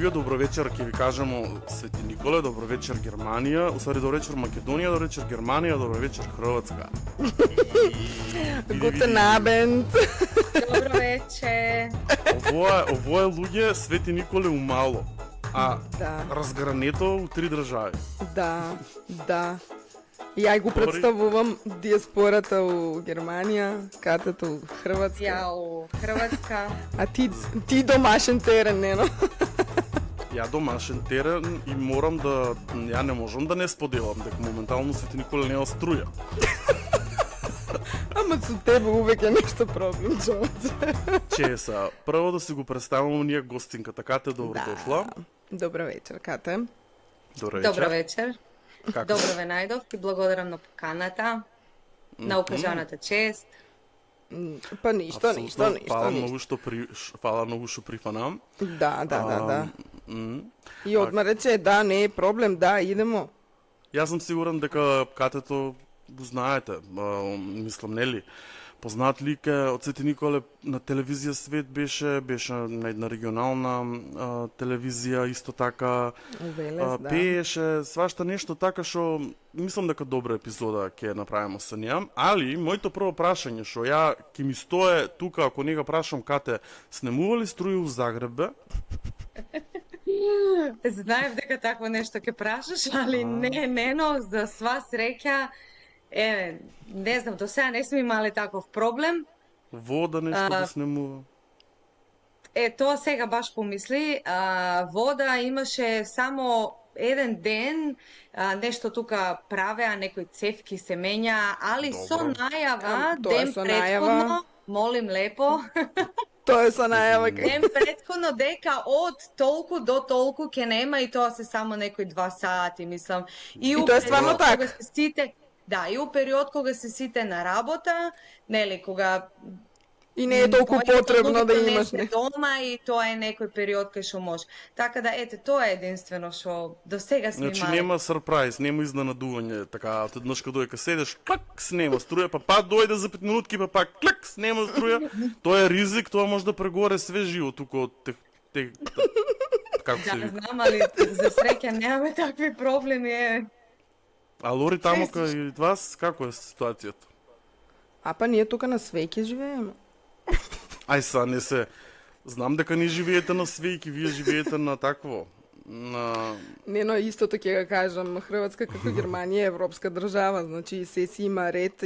луѓе, добро вечер, ќе ви кажемо Свети Николе, добро вечер Германија, усвари добро вечер Македонија, добро вечер Германија, добро вечер Хрватска. Гутен абенд. Добро вечер. Ово е луѓе Свети Николе умало, а Да. разгрането у 3 држави. Да. Ја го представувам диаспората у Германија, катето у Хрватска. Ја у Хрватска. А ти домашен терен, нено? Ја домашен терен и морам да... Ја не можам да не споделам, дека моментално Свети Николе нема струја. Ама со тебе увек е нешто проблем, човече. Чеса, прво да си го представам ние гостинката. Кате, добро дошла. Добро вечер, Кате. Добро вечер. Добро вечер. Како? Добро ве најдов и благодарам на поканата, на укажаната чест. Па ништо. Фала многу што прифанам. Да. И одма рече, да, не е проблем, да, идемо. Јас сум сигурен дека Катето го знаете, мислам, нели? Познат лик е од Свети Николе, на телевизија Свет беше на една регионална телевизија, исто така Велес, да. пееше, свашта нешто така што мислам дека добра епизода ќе направиме со неа, али моето прво прашање што ја ќе ми стое тука ако нега прашам Кате, снемува ли струја у Загреб бе? Знаев дека такво нешто ќе прашаш, али но за сва среќа, не знам, до сега не сме имали таков проблем. Вода нешто да снемува? Тоа сега баш помисли. Вода имаше само еден ден, нешто тука правеа, некои цевки се менја, али Добро. со најава, Тоа е ден со претходно, молим лепо, Тоа е со најава. ден претходно дека од толку до толку ќе нема и тоа се само некои 2 сати, мислам. И тоа е стварно така? Кога се сите, да, и у период кога се сите на работа, нели, кога И не е толку потребно да имаш не дома и тоа е некој период кај што може. Така да ете тоа е единствено што до сега сме Значи имали. нема сюрприз, нема изненадување, така, еднаш кога дојка седеш, клак, снема струја, па дојде за 5 минутки, па пак клак, снема струја. Тоа е ризик, тоа може да прегоре све живо тука од како се Да, вика. знам, али за среќа немаме такви проблеми. А Лори тамо кај вас како е ситуацијата? А па ние тука на Свеќе живееме. Ај са, не се. Знам дека не живеете на Свејки, вие живеете на такво. Не, но истото ќе го кажам, Хрватска како Германија е европска држава, значи се си има ред,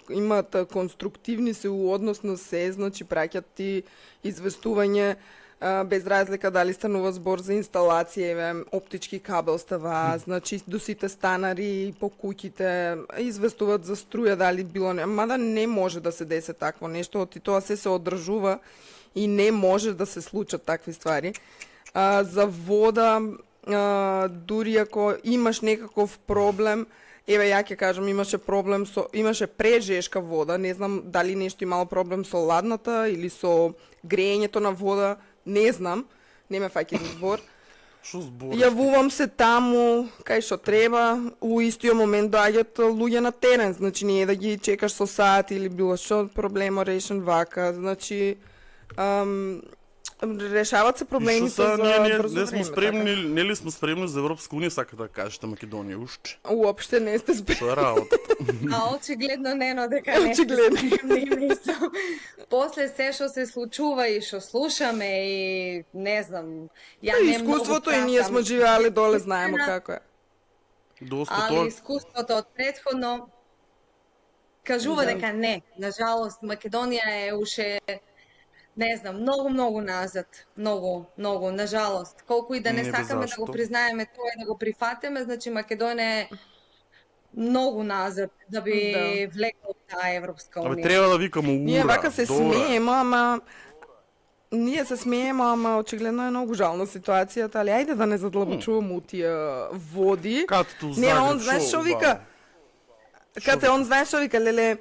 имаат конструктивни се у однос на се, значи праќат ти известување без разлика дали станува збор за инсталација, оптички кабел става, значи до сите станари по куќите известуваат за струја дали било не, мада не може да се десе такво нешто, оти тоа се одржува и не може да се случат такви ствари. За вода, дури ако имаш некаков проблем, еве ја ќе кажам, имаше прежешка вода, не знам дали нешто имало проблем со ладната или со греењето на вода, не знам, не ме фаќа за збор. Што збориш? Јавувам се таму, кај што треба, у истиот момент доаѓаат луѓе на терен, значи не е да ги чекаш со сат или било што, проблемо решен вака, значи решават се проблемите за брзо не сме време. спремни, нели сме спремни за Европска унија, сака да кажете Македонија уште. Уопште не сте спремни. Што е работа? А очигледно нено дека не Очигледно. мислам. После се што се случува и што слушаме и не знам, ја не многу Искуството и ние сме живеале доле, знаеме како е. Доста тоа. али искуството од претходно кажува Да. дека не. Нажалост, Македонија е уште не знам, многу назад. Многу, нажалост. Колку и да не Не бе, сакаме да зашто? го признаеме тоа и да го прифатиме, значи Македонија е многу назад да би влекла таа Европска Абе унија. треба да викаме ура. Ние вака се добре. смееме, ама очигледно е многу жална ситуацијата, али ајде да не задлабочуваме у тие води. Катето у Не, он Загреб, знаеш што шо, вика? Кате, он знаеш што вика, леле,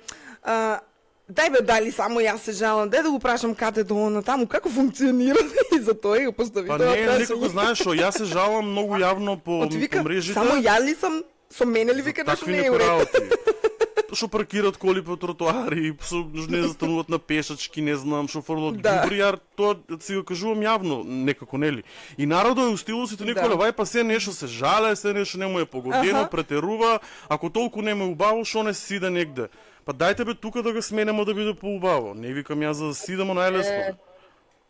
дај бе, дали само јас се жалам, дај да го прашам Кате до она таму, како функционира и за тоа и го постави Па тоа не, прашање. некако знаеш што, јас се жалам многу јавно по Оти вика, мрежите. само ја ли сам, со мене ли вика нешто Такви не е некои уред? работи. што паркираат коли по тротоари, што не застануваат на пешачки, не знам, што фрлат Да. ѓубри, јар тоа си го кажувам јавно некако, нели? И народот е у стилу сите Николе, вај па се нешто се жале, се нешто не му е погодено, Аха. претерува, ако толку не му е убаво, што не сиде негде. Па дајте бе тука да го сменемо да биде поубаво. Не викам јас за да сидемо најлесно.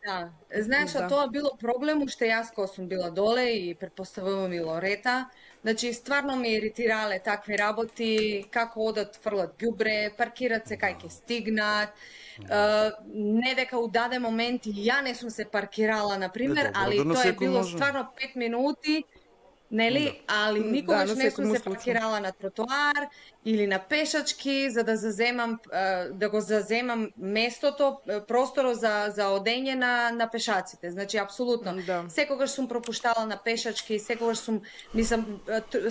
Да, знаеш, Да. тоа било проблем уште јас кога сум била доле и претпоставувам и Лорета. Значи, стварно ме иритирале такви работи, како одат фрлат ѓубре, паркират се кај ќе стигнат. Не дека у даден момент и ја не сум се паркирала, например, добро, али да на тоа е секој било може. стварно 5 минути, нели? Али никогаш на не сум секој му се случај. паркирала на тротоар или на пешачки за да заземам да го заземам местото, просторот за одење на пешаците. Значи апсолутно. Да. Секогаш сум пропуштала на пешачки, секогаш сум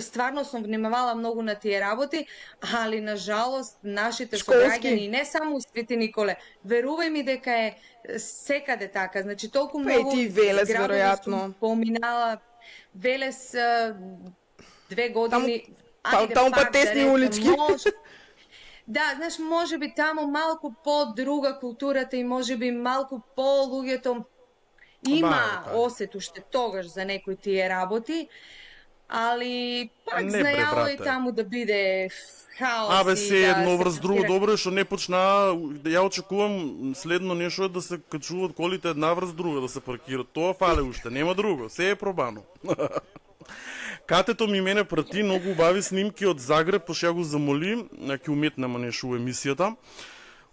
стварно сум внимавала многу на тие работи, али на жалост нашите Школски. сограѓани и не само у Свети Николе, верувај ми дека е секаде така. Значи толку Па и многу ти Велес, градови веројатно. сум поминала. Велес 2 години. Таму па тесни улички. Да, знаеш, може би таму малку по-друга културата и може би малку по-луѓето има така е. осет уште тогаш за некои тие работи, али пак Не, бре, знаело и брате. таму да биде хаос Абе, и се да едно се врз друго, паркира. добро е што не почнаа, ја очекувам следно нешто е да се качуваат колите една врз друга, да се паркираат. Тоа фале уште, нема друго, се е пробано. Катето ми мене прати многу убави снимки од Загреб, пошто ја го замоли, ќе уметнемо нешто у емисијата.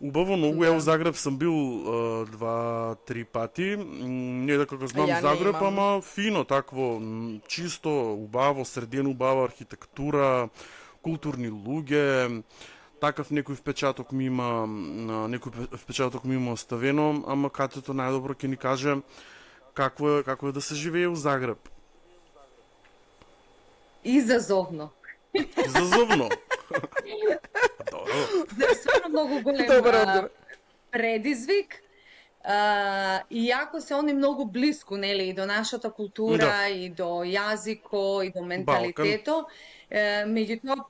Убаво многу, ја у Загреб сам бил 2-3 пати. Не дека го знам Ја не Загреб, имам. ама фино, такво, чисто, убаво, средено убава архитектура, културни луѓе, такав некој впечаток ми има, оставено, ама Катето најдобро ќе ни каже како е да се живее у Загреб. Изазовно. Изазовно. Добро. Стварно многу голем Добар одговор. предизвик. Иако се они многу блиску, нели, и до нашата култура, Да. и до јазико, и до менталитето, меѓутоа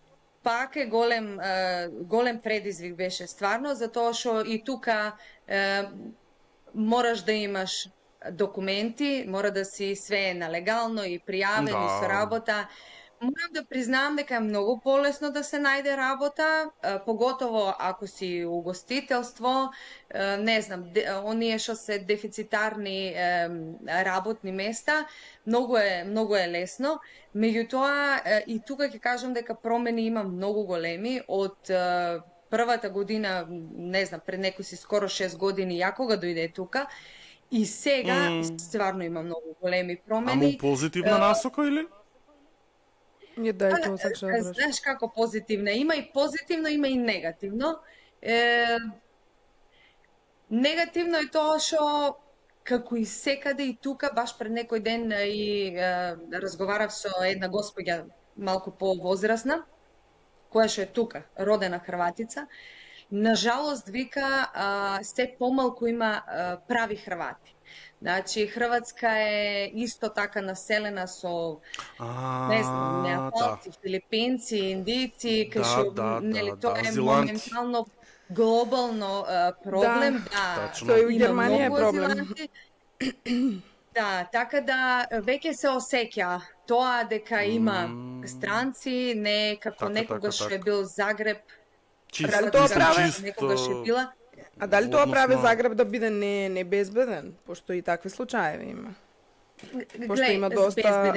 пак е голем предизвик беше стварно, затоа што и тука мораш да имаш документи, мора да си све на легално и пријавен и со Да. работа. Морам да признам дека е многу полесно да се најде работа, поготово ако си угостителство, не знам, оние што се дефицитарни работни места, многу е лесно. Меѓутоа и тука ќе кажам дека промени има многу големи од првата година, не знам, пред некои си скоро 6 години ја кога дојде тука и сега стварно има многу големи Ама промени. у позитивна насока или? Не дај тоа сакаш да браш. Знаеш како позитивна? Има и позитивно, има и негативно. Негативно е тоа што како и секаде и тука, баш пред некој ден и разговарав со една госпоѓа малку повозрасна, која што е тука, родена Хрватица. Нажалост, вика, се помалку има прави Хрвати. Значи, Хрватска е исто така населена со не знам, неапалци, филипинци, индици, кај што нели тоа е моментално глобално проблем, да. Тоа и у Германија е многу проблем. азиланти. Да, така да веќе се осеќа тоа дека има странци, не како некогаш што е бил Загреб. Дали тоа прави? Некогаш е била. А дали тоа прави Загреб да биде не безбеден, пошто и такви случаеви има? Пошто има доста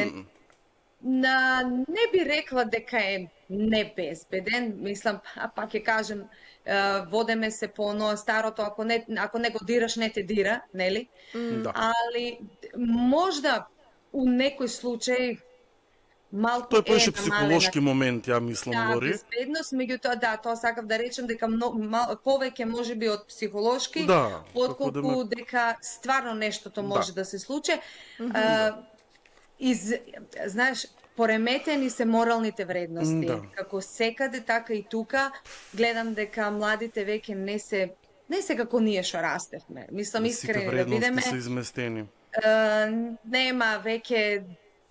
Не би рекла дека е небезбеден, мислам, пак ќе кажем, водеме се по оно старото, ако не го дираш, не те дира, нели? Да. Али можда у некој случај малку Тој беше психолошки момент, ја мислам, дори. Да, безбедност, меѓутоа да, тоа сакав да речем дека повеќе можеби од психолошки, Да, отколку дека стварно нештото може да се случи. Знаеш, пореметени се моралните вредности. Да. Како секаде, така и тука, гледам дека младите веќе не се како ние што растевме. Мислам искрено да видиме. Сите вредности се изместени. Нема веќе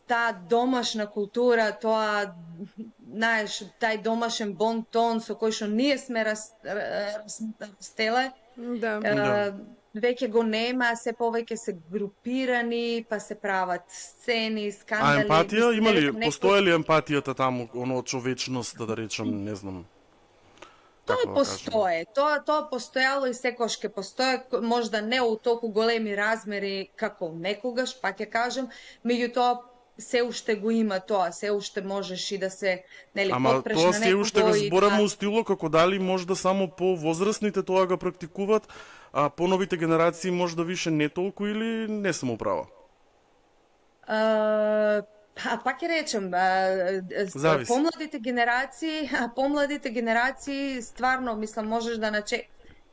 таа домашна култура, тоа знаеш, тај домашен бон тон со кој што ние сме растеле, Да. веќе го нема, се повеќе се групирани, па се прават сцени, А скандали. емпатија Мислам, има ли? некој- Постои ли емпатијата таму, оно човечност, да речем, не знам. Тоа како да кажем? постоje. Тоа постојало и секогаш ќе постои, можда не у толку големи размери како некогаш, па ќе кажем, меѓутоа се уште го има тоа, се уште можеш и да се, нели, Ама потпреш тоа на се уште го некого и збораме да... у стило како дали можда само по-возрастните тоа го практикуваат, а по-новите генерации можда више не толку или не сум управа? Пак ќе речем, Зависи. помладите генерации стварно, мислам, можеш да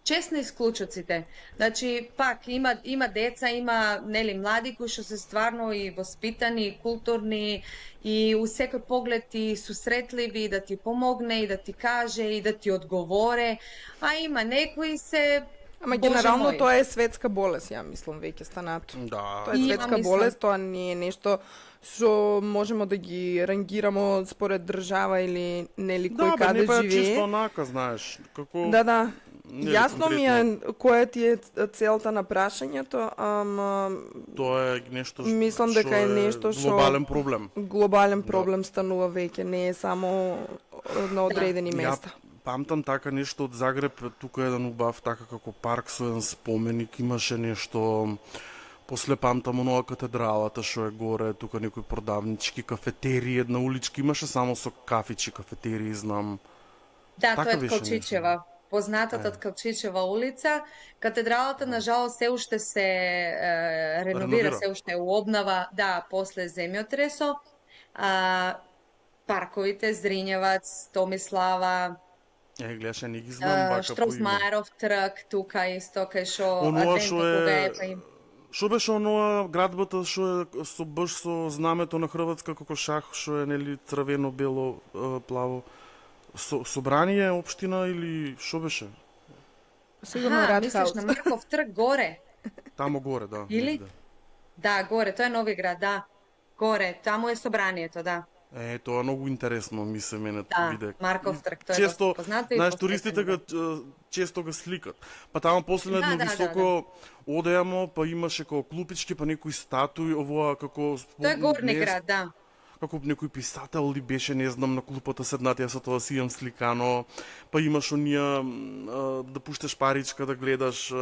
честни исклучоците. Значи, пак има деца, има, нели, млади кои што се стварно и воспитани, и културни, и у секој поглед и сусретливи, да ти помогне, и да ти каже, и да ти одговоре, а има некои се... Ама Боже генерално мој. тоа е светска болест, ја мислам, веќе станато. Да. Тоа е И ја светска мислам. болест, тоа не е нешто што можемо да ги рангирамо според држава или нели кој Да, бе, каде не па живее. чисто онака, знаеш, како... Да. Нели, Јасно ми е конкретно. која ти е целта на прашањето, ама Тоа е нешто Мислам дека е нешто што- глобален проблем. глобален проблем станува веќе, не е само на одредени места. Памтам така нешто од Загреб, тука еден убав така како парк со еден споменик, имаше нешто. После памтам онова катедралата што е горе, тука некои продавнички кафетерии, една уличка имаше само со кафичи, кафетерии, знам. Да, Така тоа е беше Ткалчичева. Познатата Ткалчичева улица. Катедралата, нажалост, се уште се реновира, Реновира. се уште е у обнова, да, после земјотресо. Парковите, Зринјевац, Томислава, Гледаш, не ги знам вака по име. Штрофмаеров трг, тука исто, кај што Онова адвент што некога е... е, па им... Што беше онова градбата што е со баш со знамето на Хрватска како шах, што е нели црвено, бело, плаво. Собрание општина или што беше? Сигурно мислиш Радхаус. на Марков трг горе? Тамо горе, да. Или? негде. Да, горе, тоа е Новиград, да. Горе, таму е собранието, да. Тоа е многу интересно, ми се мене Да, виде. Марков трг, тоа е Често, доста познато и знаеш, посетено. туристите често го сликат. Па таму после на едно Да, високо одејамо, па имаше како клупички, па некои статуи, овоа како... Тоа е Горни не- град, да. Како некој писател ли беше, не знам, на клупата седнатија со тоа си имам сликано, па имаш онија да пушташ паричка да гледаш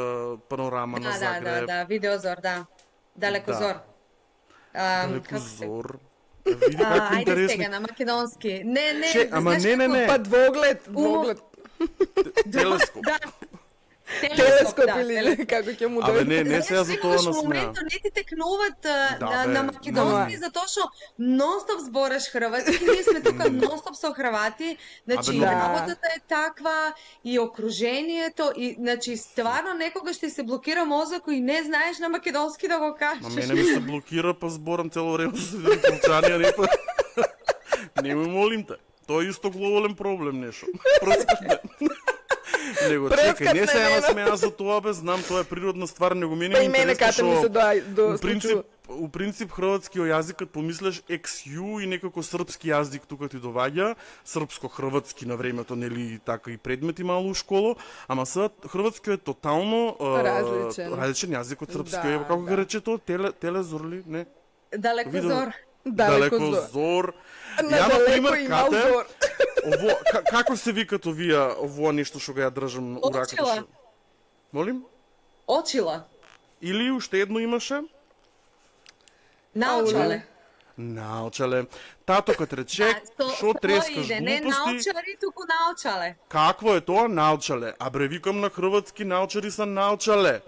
панорама на Загреб. Да, видеозор, да. Далекозор. Далекозор. Види какви Ајде интересни. сега на македонски. Не, Ама знаеш не, како- Па двоглед. Телескоп. Да. Телескоп да, или како ќе му Абе, дојде. не сега за тоа Секогаш насмеа. моментот не ти текнуваат Да, бе. на македонски, затоа што нонстоп збораш хрватски, ние сме тука нонстоп со хрвати, значи Абе, да. работата е таква и окружението и значи стварно некогаш ти се блокира мозокот и не знаеш на македонски да го кажеш. На мене ми се блокира, па зборам цело време со полчанија, не па... Немој, молим те. Тоа е исто глобален проблем, нешто. Него, чекај, не се ја насмеа за тоа, бе, знам, тоа е природна ствар, него мене Па ми и мене интересно ката ми се у принцип, случува. у принцип хрватскиот јазик, кад помислеш XU и некако српски јазик тука ти доваѓа, српско-хрватски на времето, нели, така и предмети мало у школо, ама сега хрватскиот е тотално различен јазик од српскиот. Да, Како да. го рече тоа? Телезор ли? Не. Далекозор. Далекозор. На Ја, далеко например, имал кате, зор. како се викат овие, ово нешто што го ја држам у раката? Очила. Молим? Очила. Или уште едно имаше? Научале. Научале. Тато кад рече, шо трескаш не глупости, научари, туку научале. какво е тоа научале? А бре, викам на хрватски, научари са научале.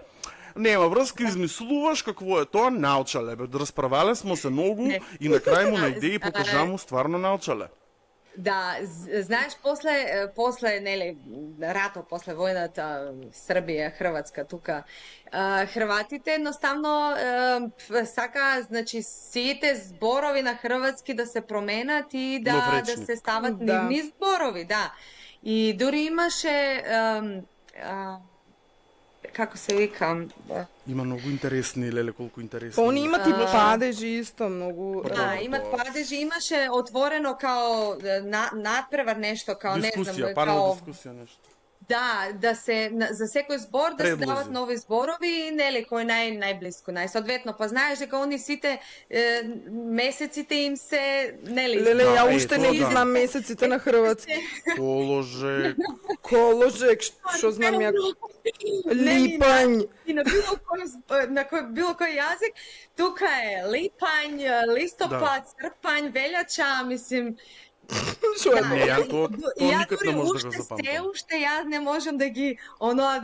Нема врска, измислуваш какво е тоа научале. Бе, расправале смо се многу Не. и на крај му најде и покажа му стварно научале. Да, знаеш, после нели, рато, после војната Србија, Хрватска тука, хрватите едноставно сака, значи, сите зборови на хрватски да се променат и да Новречни. се стават Да. нивни зборови, да. И дури имаше како се вика, Има многу интересни, леле колку интересни. Па они имат и падежи исто многу. да, имат падежи, имаше отворено као надпревар нешто, као не дискусија, знам, панел као дискусија нешто. да се за секој збор да се Предлози. дават нови зборови и нели кој најблиску, најсоодветно, па знаеш дека они сите месеците им се нели Леле, Да, ја уште не тоа ги да. знам месеците на хрватски. Положек, Коложек, што знам ја, липањ. И на било кој јазик, тука е липањ, листопад, српањ, велјача, мислим, Што е не, тоа? ја тоа никак не дури може да го уште запамтам. уште јас не можам да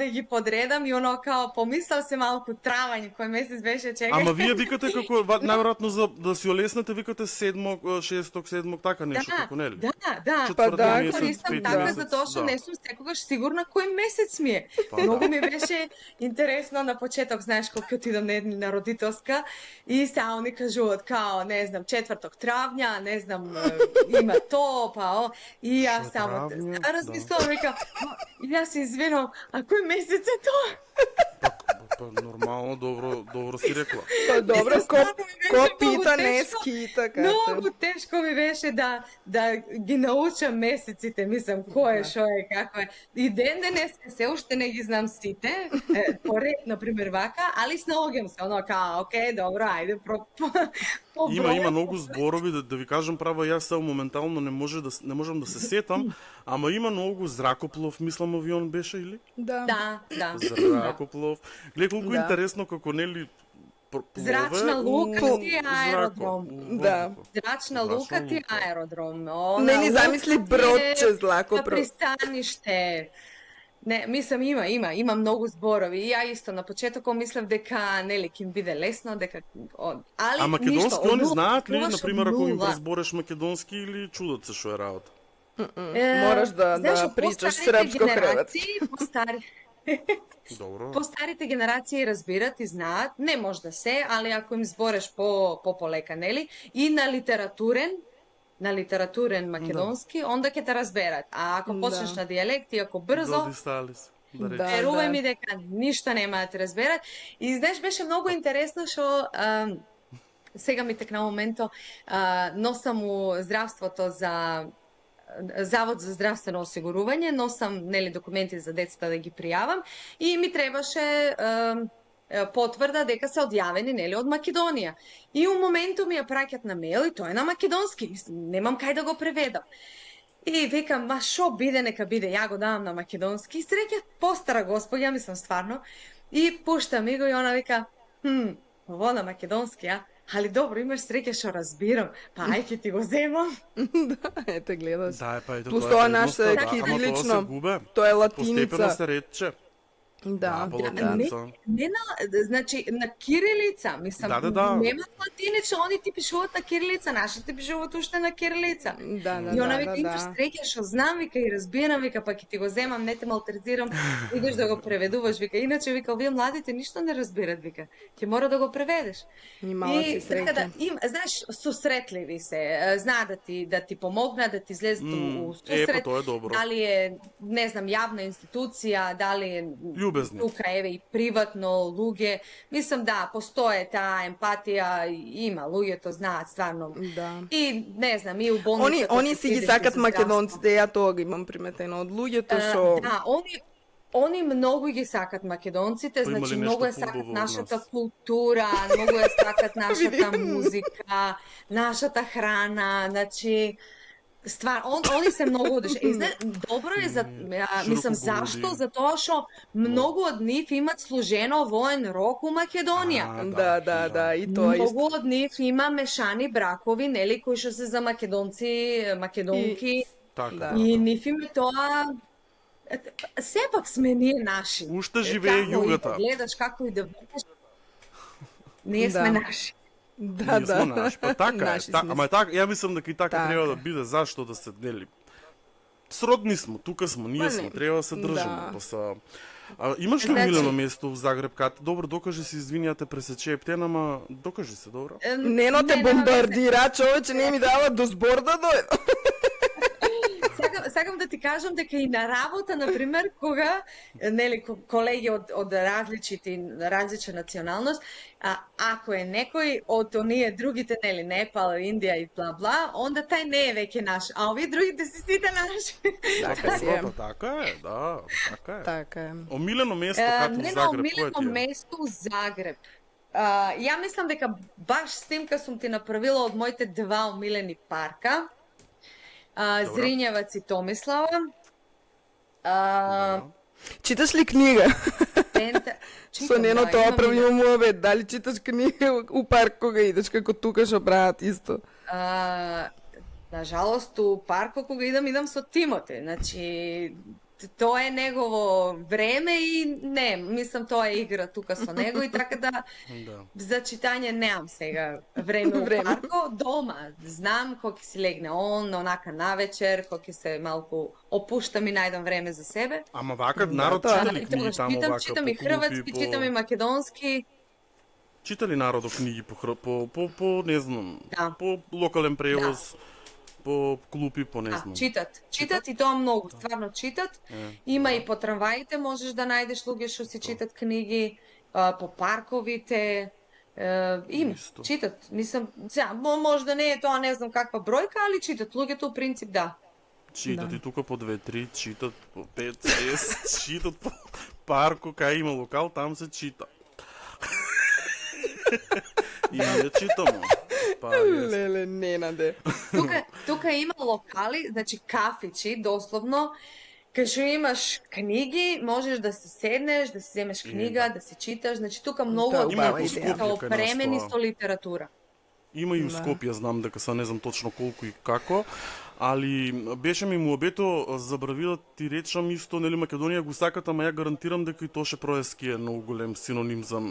ги подредам и као помислам се малку травање кој месец беше, чекај. Ама вие викате како најверојатно за да си олеснете викате 7, 6, 7 така нешто како нели? Да. Па да, месец, Користам пети така месец, затоа што да. не сум секогаш сигурна кој месец ми е. Па Многу да. ми беше интересно на почеток, знаеш, кога отидам на родителска и сега они кажуваат као, не знам, 4 травња, не знам, има то, па и јас Шо само травња? размислувам, викам, и јас се извинувам, а кој месец е тоа? Па нормално, добро си рекла. Па добро, ко Многу пита не тешко. скита, Многу кате. тешко ми беше да ги научам месеците, мислам, кој е, шо е, како е. И ден денеска се уште не ги знам сите, поред, например, вака, али снаоѓам се, као, окей, добро, ајде, Има многу зборови, да ви кажам право, јас сега моментално не можам да се сетам, ама има многу зракоплов, мислам авион беше или? Да. Да. Зракоплов. Гледај колку Да. интересно како нели Зрачна лука ти е аеродром. Да. Зрачна лука ти е аеродром. Не ни замисли бродче злако на пристаниште. Не, мислам има многу зборови. И ја исто на почетокот мислев дека нели ќе им биде лесно, дека али А македонски ништо, они од знаат ли, нула, например, ако им нула. разбореш македонски или чудат се што е работа? Мораш да причаш српско-хрватски. Добро. Постарите генерации разбират и знаат, не може да се, али ако им збореш полека, нели? И на литературен македонски, онда ќе те разберат. А ако почнеш на дијалект и ако брзо, Доди сталис, да Да. речеш. верувај ми дека ништо нема да те разберат. И знаеш, беше многу интересно што сега ми текна моменто, носам у здравството за Завод за здравствено осигурување, носам нели документи за децата да ги пријавам и ми требаше потврда дека се одјавени нели од Македонија. И у моменту ми ја праќат на мејл и тоа е на македонски, немам кај да го преведам. И викам, ма шо биде, нека биде, ја го давам на македонски. И среќа постара господја, мислам стварно, и пушта ми го и она вика, ово на македонски, а? Али добро, имаш среќа што разбирам, па ај ќе ти го земам. Да, ете гледаш. Да, па ето Плюс тоа тоа е наше предноста, да, ама тоа кирилично. се губе. Тоа е Постепено латиница. се ретче. Да, по да. латиница. Не значи на кирилица, мислам, Да. немаат латинично, они ти пишуваат на кирилица, нашите пишуваат уште на кирилица. Да, И она вика, да. имаш среќа што знам, вика, и разбирам, вика, па ќе ти го земам, не те малтретирам, идеш да го преведуваш, вика, иначе, вика, овие младите ништо не разбират, вика, ќе мора да го преведеш. И мала си така да, среќа. знаеш, сусретливи се, знаат да ти помогнат, да ти излезат у сусрет, тоа е добро. дали е, не знам, јавна институција, дали е Љубезни. тука, еве, и приватно, луѓе, мислам, да, постоje таа емпатија, има, луѓето знаат стварно. Да. И, не знам, и у болницата... Они ќе си ги идеш сакат за македонците, ја тоа го имам приметено од луѓето здравство. што Да, они многу ги сакат македонците, Па има ли значи нешто многу ја хубаво сакат од нашата нас? култура, многу ја сакат нашата Види. музика, нашата храна, значи они се многу одушевени. Добро е за мислам зашто? Широкоголуди. Затоа што многу од нив имаат служено воен рок у Македонија. Да, и тоа исто. Многу од нив има мешани бракови, нели, кои што се за македонци, македонки, Така. Да. и нив им е тоа сепак сме ние наши. Уште живее Како и југата. да гледаш, како и да видиш, ние сме Да. наши. Да, Ние сме наши, па така е. Наши сме. Ама така, ја мислам дека и така Така треба да е. биде, зашто да се нели. Сродни смо, тука смо, ние Па сме, не. треба да се држиме. Да. Па са... имаш ли Значи- умилено место в Загреб? Добро, докажи се, извинјате, пресече ептен, ама докажи се, добро. Нено те бомбардира, човече не ми дава до збор да дојде. сакам да ти кажам дека и на работа, например, кога нели колеги од различна националност, ако е некој од оние другите, нели, Непал, Индија и бла бла, онда тај не е веќе наш, а овие другите се сите наши. Така си е. Така е, да, така е. Така е. Омилено место како Не, Загреб, омилено кое ти е? место у Загреб. Ја мислам дека баш снимка сум ти направила од моите два омилени парка. Зринјевац и Томислава. Читаш ли книга? Со нено да, тоа имам правиме муабет. Дали читаш книга у парк кога идеш, како тука што прават исто? На жалост, у паркот кога идам со Тимоте. Значи, тоа е негово време и не, мислам тоа е игра тука со него и така да за читање немам сега време у парко, дома. Знам кога ќе си легне он, онака навечер, кога ќе се малку опуштам и најдам време за себе. Ама вака народ чита ли книги таму вака? Читам и хрватски, читам и македонски. Чита ли народот книги по не знам, Да. по локален превоз, по клупи, по не знам. Читат и тоа многу, стварно читат. Има и по трамваите можеш да најдеш луѓе што си читат книги, по парковите. Има, Исто. читат. Мислам, може да не е тоа, не знам каква бројка, али читат. Луѓето у принцип да. Читат и тука по 2-3, читат по 5-6, читат по парко, кај има локал, там се чита. И ние читамо. Леле, Ненаде. Тука има локали, значи кафичи, дословно, кај што имаш книги, можеш да се седнеш, да си земеш книга, да си читаш. Значи тука многу Тоа од Има убава и идеја. по се опремени Скопје, со литература. Има и у Скопје, знам дека са не знам точно колку и како, али беше ми муабето, забравила ти речам исто, нели Македонија го сакат, ама ја гарантирам дека и Тоше Проевски е многу голем синоним за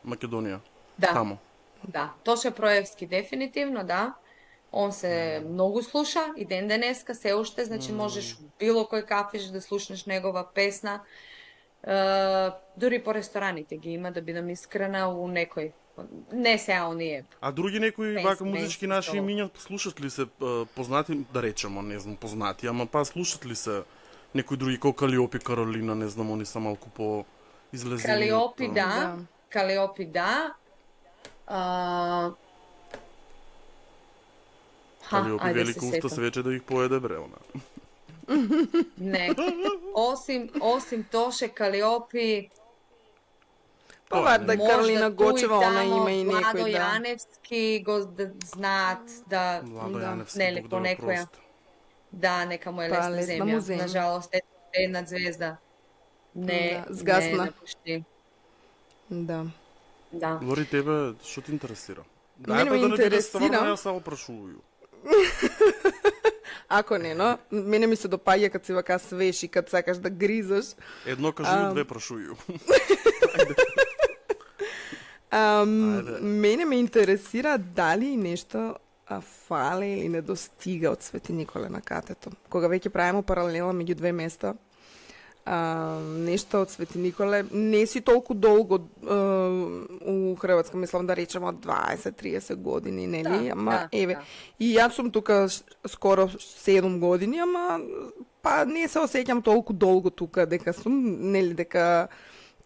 Македонија. Да. Тамо. Да, Тоше Проевски дефинитивно, да. Он се многу слуша и ден денеска се уште, значи можеш у било кој кафиш да слушнеш негова песна. Дури по рестораните ги има, да бидам искрена, у некој. Не сега оние. А други некои Песни, вака музички наши тоа. имиња слушат ли се познати, да речемо, не знам познати, ама па слушат ли се некои други како Калиопи, Каролина, не знам, они са малку по излезени. Калиопи, од, да. Калиопи, да. Калиопи ајде велика се уста сетам. се вече да их поеде бре, она. Не. Осим Тоше, Калиопи, Па варда Карлина можда ту Гочева, она тамо има и Владо некој, да. Јаневски го да знаат да Владо Да. Јаневски, Нели, Бог по да го некоја. прости. да, нека му е Па, лесна лесна му земја. земја. Нажалост, една звезда. Не, Да, згасна. не напушти. Да. Да. Лори, тебе што ти интересира? Мене ме да не биде интересира- стварно ја само прашувају. Ако не, но мене ми се допаѓа кад си вака свеж и кад сакаш да гризаш. Едно кажувају, две прашувају. Мене ме интересира дали нешто фале или недостига од Свети Николе на катето. Кога веќе правиме паралела меѓу две места, нешто од Свети Николе не си толку долго у Хрватска, мислам да речеме од 20-30 години, нели? Да, Ама да, еве, да. и јас сум тука скоро 7 години, ама па не се осеќам толку долго тука дека сум, нели, дека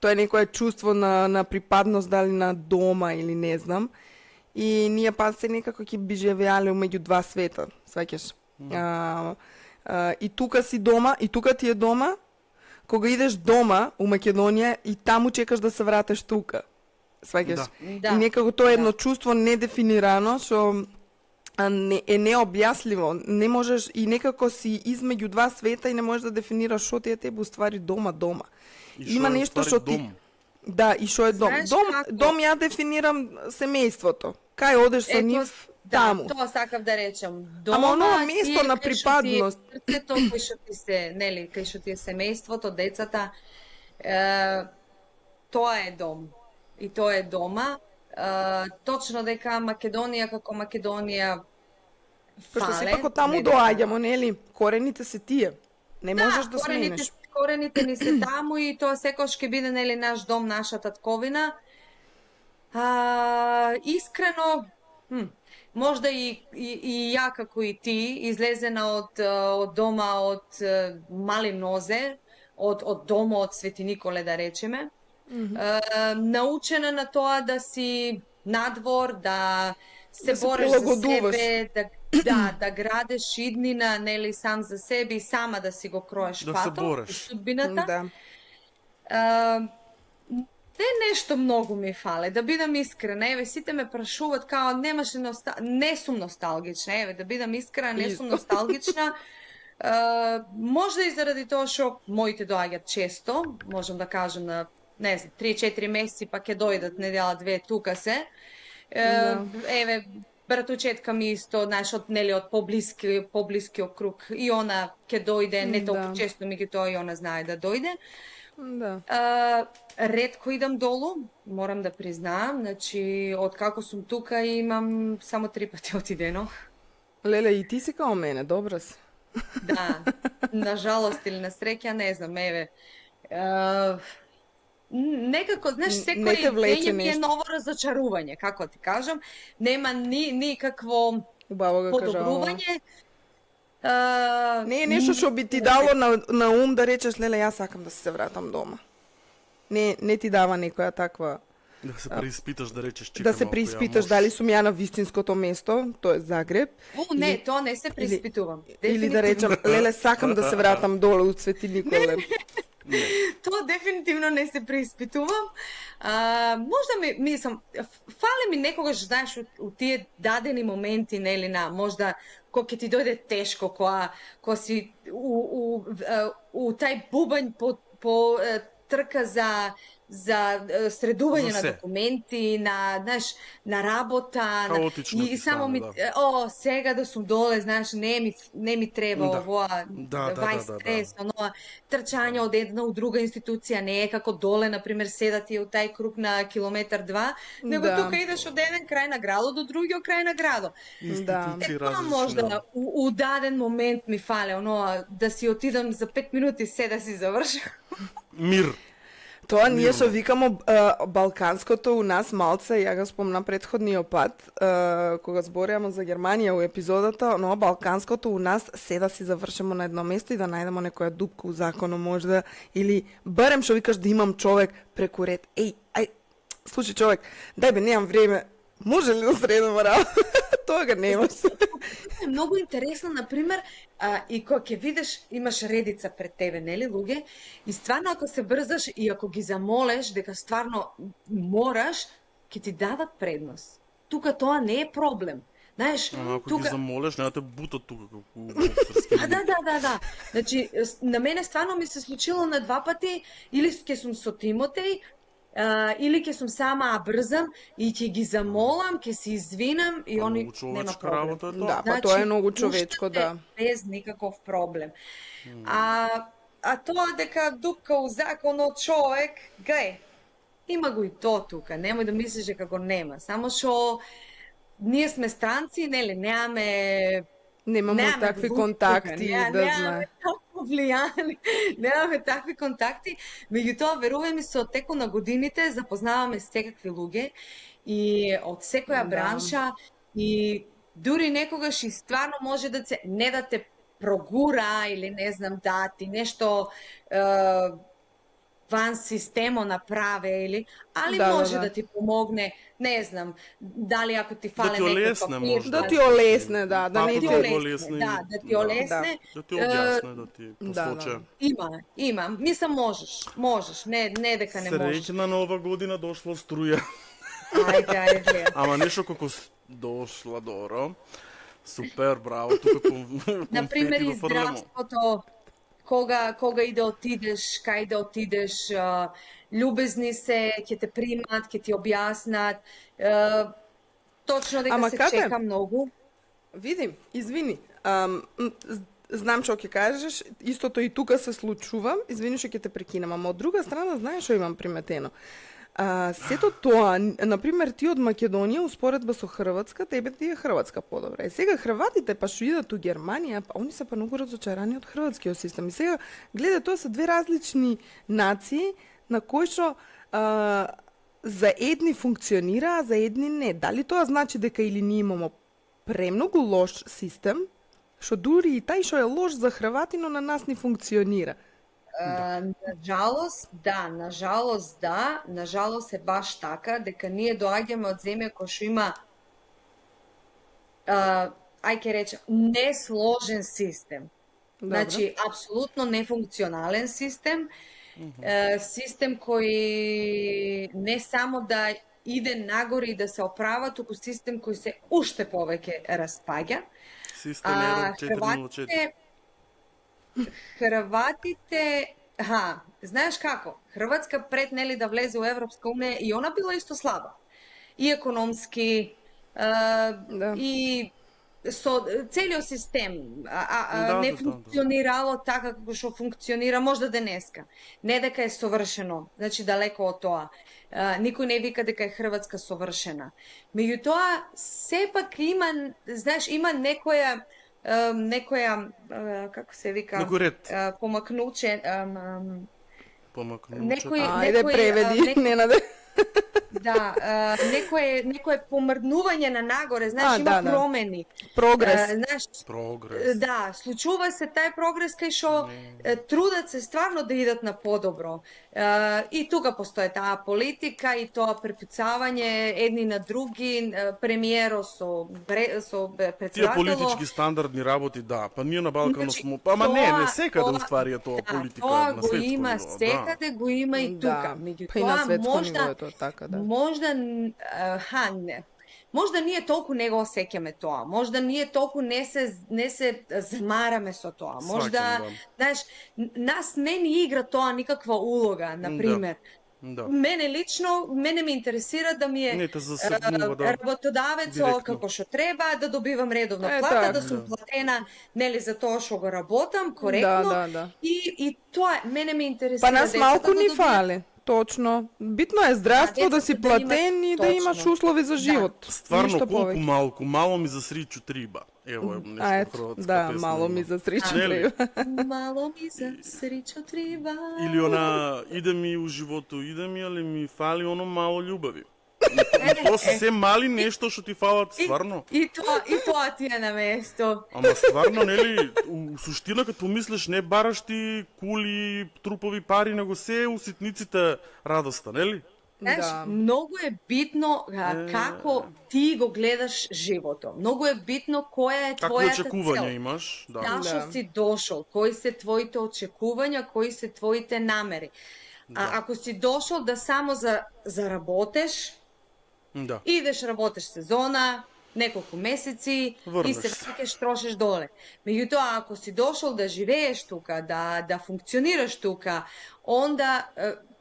тоа е некое чувство на припадност, дали на дома или не знам. И ние па се некако ќе би живеале меѓу два света, сваќаш. И тука си дома, и тука ти е дома, кога идеш дома у Македонија и таму чекаш да се вратиш тука. Сваќаш? Да. И некако тоа е едно чувство недефинирано, што е необјасливо. Не можеш и некако си измеѓу два света и не можеш да дефинираш што ти е тебе уствари дома. И Има што е нешто уствари што ти... дом? Да, и што е дом? Знаеш како? Дом ја дефинирам семејството. Кај одеш со нив, таму. Да, тоа сакав да речем. Дома, Ама оно ти место на кај што ти е припадност. срцето, кај што ти се, нели, кај што ти е семејството, децата, тоа е дом. И тоа е дома. Точно дека Македонија како Македонија Пошто фале. сепак од таму не дека- доаѓамо, нели? Корените се тие. Не можеш да корените, смениш. корените ни се таму и тоа секој ќе биде, нели, наш дом, наша татковина. Искрено, Можда и ја како и ти, излезена од дома од мали нозе, од дома од Свети Николе, да речеме, научена на тоа да си надвор, да се се бориш за прилагодуваш. себе, да градеш иднина, нели, сам за себе и сама да си го кроеш Да се патот и бореш. судбината. Да. Не нешто многу ми фале, да бидам искрена. Еве, сите ме прашуваат као немаше не сум носталгична. Еве, да бидам искрена, не сум Исто. носталгична. Можда и заради тоа што моите доаѓаат често, можам да кажам на, не знам, 3-4 месеци, па ќе дојдат недела две тука се. Да. Еве, братучетка ми исто, знаеш, од нели од поблискиот круг, и она ќе дојде, не толку Да. често, меѓутоа и она знае да дојде. Да. Ретко идам долу, морам да признаам, значи од како сум тука имам само 3 пати отидено. Леле, и ти си као мене, добра си. Да, на жалост или на среќа, не знам, еве. Некако, знаеш, Не секој те влече дење ми е нешто. ново разочарување, како ти кажам, нема никакво Убаво го кажа ова. подобрување. Не е нешто што би ти дало на ум да речеш, леле, јас сакам да се вратам дома. Не ти дава некоја таква... Да се преиспиташ, да речеш, чекај Да се малку, ја преиспиташ можеш. дали сум ја на вистинското место, тоа е Загреб. Не, Или- тоа не се преиспитувам. Или да Дефинитивно. речам, леле, сакам да се вратам долу од Свети Николе. Тоа дефинитивно не се преиспитувам. Можда мислам, фале ми некогаш, знаеш, у тие дадени моменти, нели, на можда кога ќе ти дојде тешко, кога си у тај бубањ по трка за средување За на се. документи, знаеш, на работа, Хаотично и ти само стане, ми сега да сум доле, знаеш, не ми треба Да. овоа вај стрес, оноа трчање од една у друга институција, не е како доле, например, седати у тај круг на километар 2, него Да. тука идеш од еден крај на градот до другиот крај на градот. Институции Тоа различни. можда у даден момент ми фале, оноа да си отидам за 5 минути се да си завршам. Мир. Тоа ние што викамо балканското у нас малце, ја го спомнам претходниот пат, кога зборуваме за Германија у епизодата, но балканското у нас се да си завршимо на едно место и да најдемо некоја дупка у законот можда, или барем што викаш да имам човек преку ред. Слушај човек, дај бе, немам време, може ли да средаме работа? Тоа го немаш. Е многу интересно, например, и кога ќе видиш, имаш редица пред тебе, нели, луѓе, и стварно ако се брзаш и ако ги замолеш дека стварно мораш, ќе ти дадат предност. Тука тоа не е проблем. Знаеш, Ако тука... ги замолеш, не да те бутат тука како у боксерски ринг. Да. Значи, на мене стварно ми се случило на 2 пати, или ќе сум со Тимотеј, или ќе сум сама, а брзам, и ќе ги замолам, ќе се извинам, и они Многу нема човечка проблем. работа е тоа. Да, па тоа е многу човечко, пуштате да. без никаков проблем. А тоа дека дупка у законот човек, гај, има го и тоа тука, немој да мислиш дека го нема, само што ние сме странци, нели, Немаме такви контакти, да знае. Немаме такво влијание, немаме такви контакти, меѓутоа верувај ми, со текот на годините запознаваме секакви луѓе и од секоја бранша, и дури некогаш и стварно може да се не да те прогура или не знам да ти нешто ван системо направе или, али може да ти помогне, не знам, дали ако ти фале ти некој олесне папир, можда. Да ти олесне, да да не ти те... олесне, да ти олесне. Да ти објасне, да ти посоче. Има. Мислам можеш, не дека не можеш. Среќна нова година дошла струја. Ајде. Ама нешто како дошла, добро. Супер, браво, тука Например, конфети и го фрлемо. здравството, кога и да отидеш, кај да отидеш, љубезни се, ќе те примат, ќе ти објаснат, точно дека Ама се каде? чека многу. Видим, извини. Знам што ќе кажеш, истото и тука се случува, извини што ќе те прекинам, ама од друга страна знаеш што имам приметено. Сето тоа, например, ти од Македонија успоредба со Хрватска, тебе ти е Хрватска подобра. И сега хрватите па што идат у Германија, па они се па многу разочарани од хрватскиот систем. И сега гледа, тоа се две различни нации на кои што за едни функционира, а за едни не. Дали тоа значи дека или ние имамо премногу лош систем, што дури и тај што е лош за Хрватино на нас не функционира? Нажалост, нажалост е баш така, дека ние доаѓаме од земја која што има ќе речем, несложен систем. Значи, апсолутно нефункционален систем, систем кој не само да иде нагоре и да се оправа, туку систем кој се уште повеќе распаѓа. Систем 1404. Хрватите, знаеш како? Хрватска пред нели да влезе у Европска унија и она била исто слаба. И економски, и со целиот систем не функционирало така како што функционира можда денеска. Не дека е совршено, значи далеко од тоа. Никој не вика дека е Хрватска совршена. Меѓутоа, сепак има, знаеш, има некоја како се вика, помакнуче, Ајде преведи, Ненаде. Да, некое помрднување на нагоре, знаеш, има промени. Прогрес. Знаеш, Прогрес. Да, случува се тај прогрес кај што трудат се стварно да идат на подобро. И тука постои таа политика и тоа препуцавање едни на други, премиеро со председателот. Тие политички стандардни работи, да, па ние на Балканот смо, ама не секаде уствари е тоа политика тоа на го светско има ниво, секаде, го има и тука. Па и на светско ниво е тоа така, да. Можда ние толку не го осеќаме тоа. Можда ние толку не се замараме со тоа. Можда, знаеш, нас не ни игра тоа никаква улога, на пример. Да. Мене лично, мене ме интересира да ми е работодавецот како што треба, да добивам редовна плата, да сум платена нели за тоа што го работам коректно. И тоа мене ме интересира. Па нас малку ни фали. Точно. Битно е здравство, да си платен и да имаш услови за живот. Стварно, колку мало ми за сричу триба. Ево е нешто хрватска песна. Мало ми за сричу триба. Мало ми за сричу триба. Или она, иде ми у животу, иде ми, али ми фали оно мало љубави. Тоа се се мали нешто што ти фалат, стварно. И тоа ти е на место. Ама стварно, нели, у суштина кога помислиш, не бараш ти кули, трупови пари, него се у ситниците радоста, нели? Знаеш, многу е битно како ти го гледаш живото. Многу е битно која е твојата цел. Какви очекувања имаш? Зашо си дошол, кои се твоите очекувања, кои се твоите намери. Ако си дошол да само заработеш, идеш, работеш сезона, неколку месеци и се враќаш, трошиш доле. Меѓутоа, ако си дошол да живееш тука, да функционираш тука, онда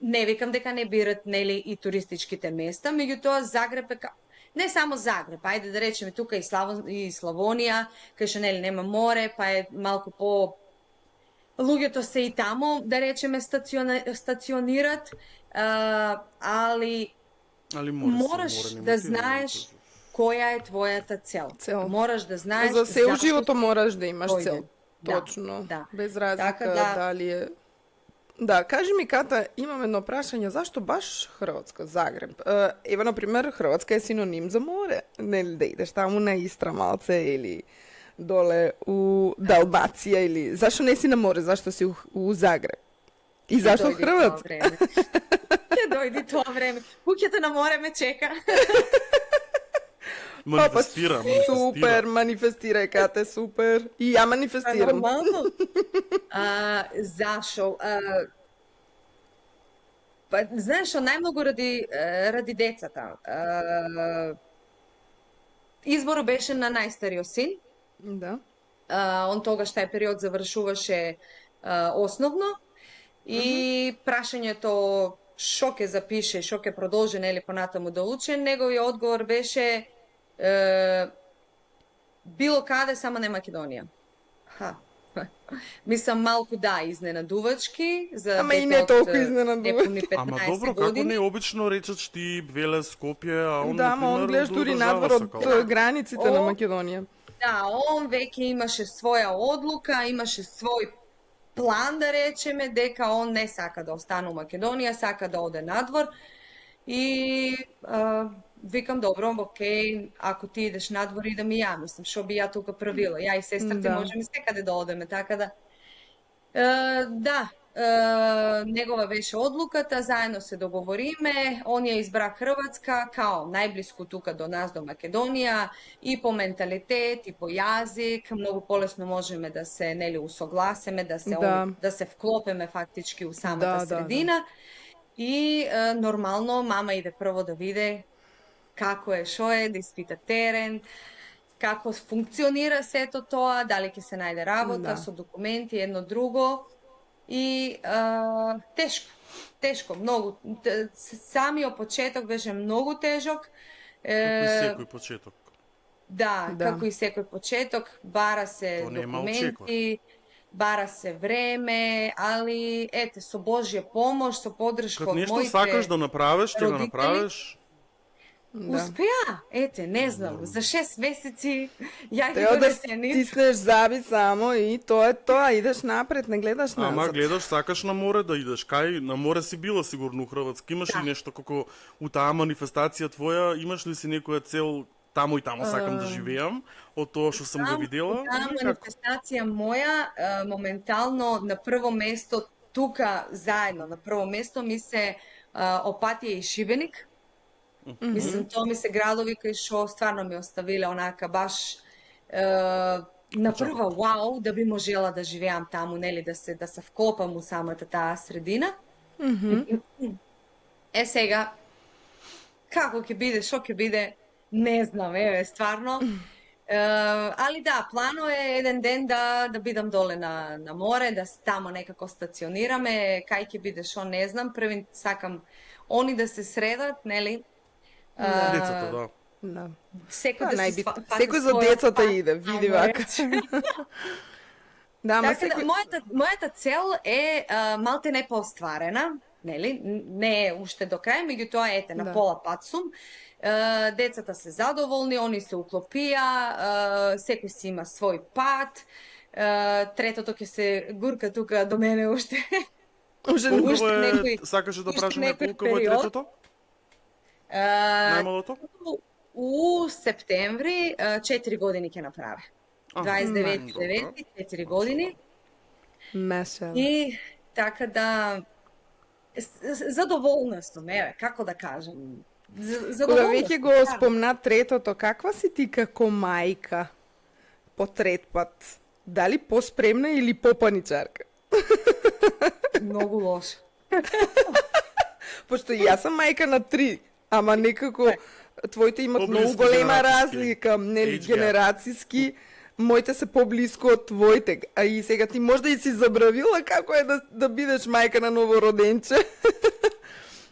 не викам дека не бират нели и туристичките места, меѓутоа Загреб е не само Загреб, ајде да речеме тука и Славонија, кај што нели нема море, па е малку по луѓето се и таму, да речеме, стационират, али мораш да знаеш која е твојата цел. Мораш да знаеш за се живото мораш да имаш цел. Точно. Без разлика дали е. Да, кажи ми, Ката, имам едно прашање, зашто баш Хрватска, Загреб? Ева, например, Хрватска е синоним за море. Нели да идеш таму на Истра малце или доле у Далмација или зашто не си на море, зашто си у Загреб? И зашто Хрватска? Ќе дојди тоа време. Куќата на море ме чека. Манифестира. Супер, манифестирај, Кате, супер. И ја манифестирам. Зашо? Па, знаеш, најмногу ради децата. Изборот беше на најстариот син. Да. Он тогаш тај период завршуваше основно и прашањето што ќе запише, што ќе продолжи нели понатаму да учи, неговиот одговор беше било каде, само не Македонија. Мислам малку изненадувачки за ама и не толку изненадувачки. Ама добро, како не обично речеш ти Велес, Скопје, а он да, ама он гледаш дури надвор од границите на Македонија. Да, он веќе имаше своја одлука, имаше свој план, да речеме, дека он не сака да остане у Македонија, сака да оде надвор. и викам добро, окей, ако ти идеш надвор, идам и ја, мислам, што би ја тука правила. Ја и сестрите Да. можеме секаде да одеме, така да да, негова беше одлуката, заедно се договориме, он ја избра Хрватска као најблиску тука до нас, до Македонија, и по менталитет, и по јазик, многу полесно можеме да се нели усогласиме, да се вклопиме фактички у самата средина. И нормално мама иде прво да виде како е, шо е, да испита терен, како функционира сето тоа, дали ќе се најде работа со документи, едно друго. И тешко, многу. Самиот почеток беше многу тежок. Како и секој почеток. Да, како и секој почеток, бара се документи, бара се време, али ете, со Божја помош, со подршка од моите нешто сакаш да направиш, ќе го направиш. Успеа, ете, не знам, за 6 месеци ја ги Треба да донесени. стиснеш заби само и тоа е тоа, идеш напред, не гледаш назад. Ама гледаш, сакаш на море да идеш. Кај на море си била сигурно у Хрватска. Имаш ли нешто како у таа манифестација твоја, имаш ли си некоја цел таму и таму сакам да живеам од тоа што сум го видела? Таа манифестација моја моментално на прво место тука заедно, на прво место ми се Опатија и Шибеник. Мислам, тоа ми се градови кои што стварно ми оставиле онака баш на прва вау, да би можела да живеам таму, нели, да се вкопам у самата таа средина. Сега, како ќе биде, што ќе биде, не знам, еве, стварно. Али да, плано е еден ден да бидам доле на море, да тамо некако стационираме, кај ќе биде, што не знам. Први сакам они да се средат, нели? Децата, да. Секој да се секој за децата иде, види вака. Да, ама така да, мојата цел е малте не постварена, нели? Не е уште до крај, меѓутоа ете на пола пат сум. Децата се задоволни, они се уклопија, секој си има свој пат. Третото ќе се гурка тука до мене уште. Сакаше да прашам колку е третото? Најмалото? У септември 4 години ќе направи. 29-9, 4 години. Мешел. И така да задоволна сум, еве, како да кажам. Кога веќе го спомна третото, каква си ти како мајка по трет пат? Дали поспремна или попаничарка? Многу лошо. Пошто јас сум мајка на 3, ама некако твоите имат многу голема разлика, нели, генерацијски. Моите се поблиску од твоите. А и сега ти можда и си забравила како е да бидеш мајка на новороденче.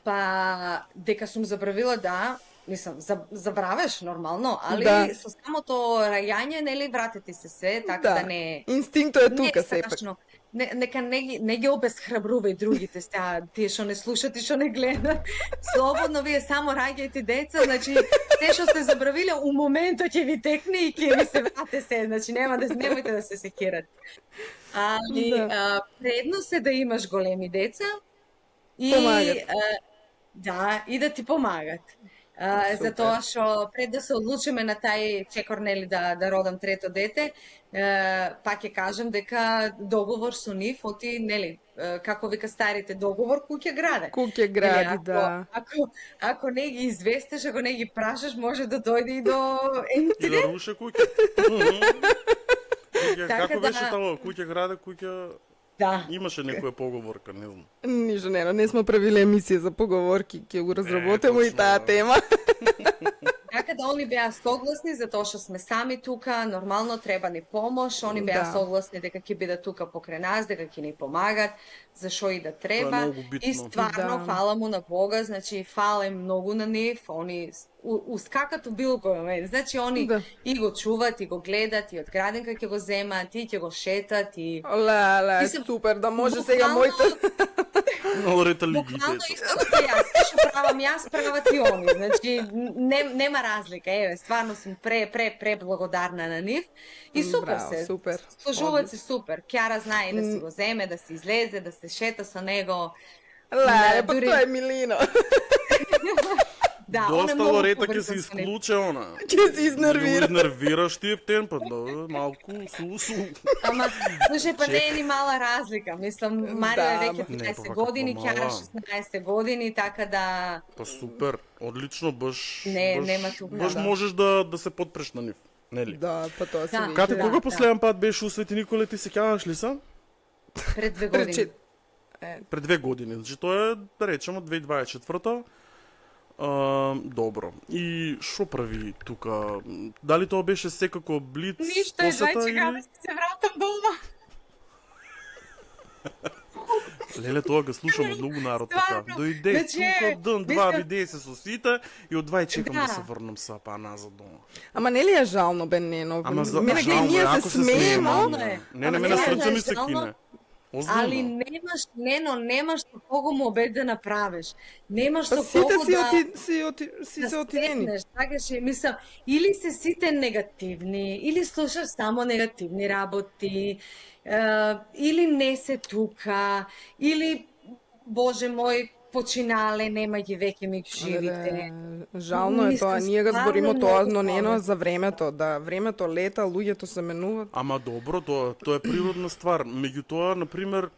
Па, дека сум забравила, да, мислам, забравеш нормално, али со самото раѓање, нели, вратите се, така да не... Инстинктот е тука сепак. Нека не ги обесхрабрувај другите, тие што не слушат и што не гледат. Слободно вие само раѓајте деца, значи, те што сте забравиле, у моментот ќе ви текне и ќе ви се врате се, значи, немојте да се секират. Али, предност е да имаш големи деца и... Да, и да ти помагат. Затоа што пред да се одлучиме на тај чекор, нели, да родам трето дете, пак ќе кажам дека договор со нив, оти, нели, како вика старите, договор куќе граде. Куќе гради, да. Ако не ги известеш, ако не ги прашаш, може да дојде и до инцидент. И да руше куќе. Како беше тоа? Куќе граде, куќе... Да. Имаше некоја поговорка, не знам. Ништо не сме правиле емисија за поговорки, ќе го разработиме и таа тема. Така да они беа согласни затоа што сме сами тука, нормално треба ни помош, они беа согласни дека ќе бидат тука покрај нас, дека ќе ни помагат, за што и да треба. И стварно фала му на Бога, значи фала им многу на нив, они ускакат у било кој момент. Значи они и го чуват, и го гледат, и од градинка ќе го земат, и ќе го шетат, и... Леле, супер, да може сега моите... Много реталигите. Буквално исто како јас, што правам јас, прават и они. Значи, нема разлика, еве, стварно сум пре благодарна на нив. И супер се, сложуваат се супер. Кјара знае да си го земе, да си излезе, да се шета со него. Леле, па тоа е милино. Да, он е Доста многу Лорета ќе се поврзан со него. исклуче она. Ќе се изнервира. Изнервираш ти ептен пат, да, малку су. Ама, слушај, па не е ни мала разлика. Мислам, Марио е Да, веќе не, 15 па години, каква Кјара мала. 16 години, така да Па супер, одлично, баш Не, баш, нема тука, баш да. можеш да се потпреш на нив, нели? Да, па тоа се Да. веќе. Кате, Да, кога да. последен пат беше у Свети Николе, ти се кјаваш ли са? пред 2 Пред години. чет- Пред 2 години, значи тоа е, да речеме, 2024. Добро. И што прави тука? Дали тоа беше секако блиц Ништо е, посета дај чека да се вратам дома. Леле, тоа го слушам од многу народ така. Стварно, Дојде значи, тука ден, два мислам- видеа се со сите и од 2 чекам да Да. се врнам са па назад дома. Ама нели е жално бе нено? Ама за Мене гледај, жално ние е, се ако смееме. Жално е. Не, Ама мене не, срце не, ми се жално, кине. Али Озбилно. немаш со кого му обед да направиш. Немаш Па со сите кого си да се отидени. сретнеш, сакаш и мислам, или се сите негативни, или слушаш само негативни работи, или не се тука, или Боже мој, починале, нема ги веќе ми живите. Леле, жално е Мислам, тоа, ние го стварно збориме тоа, многу но нено повеќе. за времето, да, времето лета, луѓето се менуваат. Ама добро, тоа е природна ствар. Меѓутоа, на пример,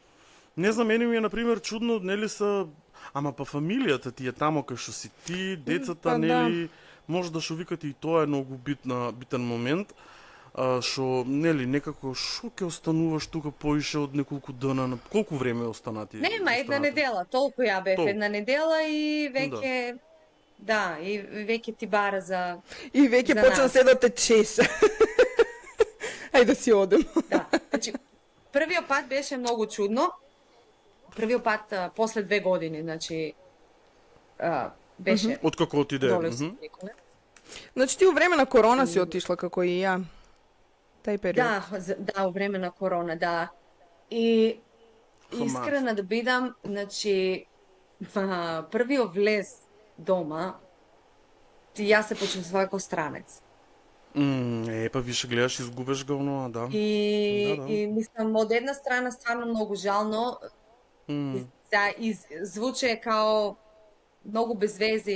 не знам, мене ми е на пример чудно, нели са, ама па фамилијата ти е тамо кај што си ти, децата, Па да. нели, може да шо викате и тоа е многу битен момент. Шо, нели, некако, шо ќе остануваш тука поише од неколку дена, на колку време останати? Нема, една останати? недела, толку ја бев, Толку. една недела и веќе, да, и веќе ти бара за И веќе За почна нас. се да те чеше. Ајде да си одем. Да, значи, првиот пат беше многу чудно. Првиот пат после 2 години, значи, беше Откако отиде? доле Мгм. со Николе. Значи ти у време на корона си отишла како и ја. Тај период. Да, во време на корона, да. И Хама. искрена да бидам, значи, првиот влез дома, јас се почувствував како странец. Па више гледаш, изгубеш го оноа, да. И, Да, да. и мислам, од една страна стварно многу жално, М, звуче као многу без везе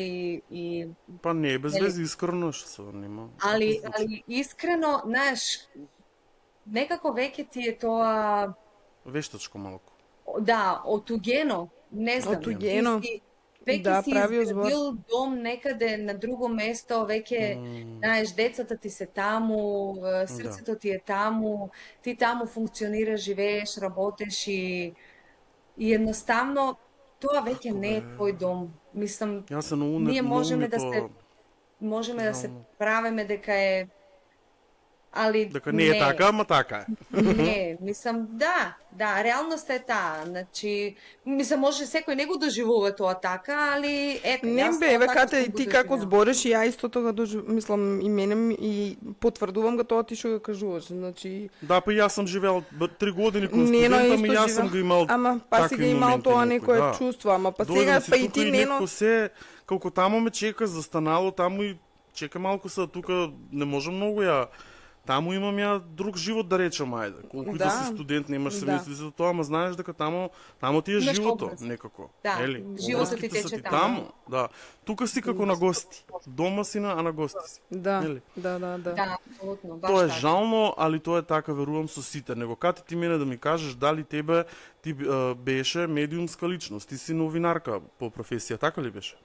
и Па не е без Нели? вези, искрено што се нема. али Како звучи? али искрено, знаеш, некако веќе ти е тоа Вештачко малку. да, отугено, не знам. Отугено. Веќе Да, си правиот збор. изградил дом некаде на друго место, веќе знаеш, децата ти се таму, срцето ти е таму, ти таму функционираш, живееш, работеш и едноставно тоа веќе не е твој дом. Мислам, Јас се многу ние можеме да тоа, се можеме да се Жално. правиме дека е али дека не е така, ама така е. Не, мислам, да, реалноста е таа. Значи, мислам, може секој не го доживува тоа така, али ето, Не јас бе, тоа еве така кате сум и го ти како доживела. збориш и ја исто тоа мислам и мене и потврдувам го тоа ти што го кажуваш. Значи Да, па јас сум живеел 3 години како Нено студент, исто ама јас сум живеа. го имал Ама па си такви го имал моменти тоа некои, некое да. чувство, ама па Дојдам сега си па и тука ти нено некако се, колку тамо ме чека застанало, таму и чека малку се, тука не можам многу ја. Таму имам ја друг живот да речам, ајде. Колку и да Да. си студент, немаш се Да. мисли за тоа, ама знаеш дека таму ти е Имаш живото, образ. некако. Да, Нели? животот ти Обврските тече се ти таму. таму. Да. Тука си како на гости. Дома си а на гости си. Да, Нели? да. Да, апсолутно, баш Тоа е така. жално, али тоа е така, верувам, со сите. Него кати ти мене да ми кажеш дали ти беше медиумска личност. Ти си новинарка по професија, така ли беше?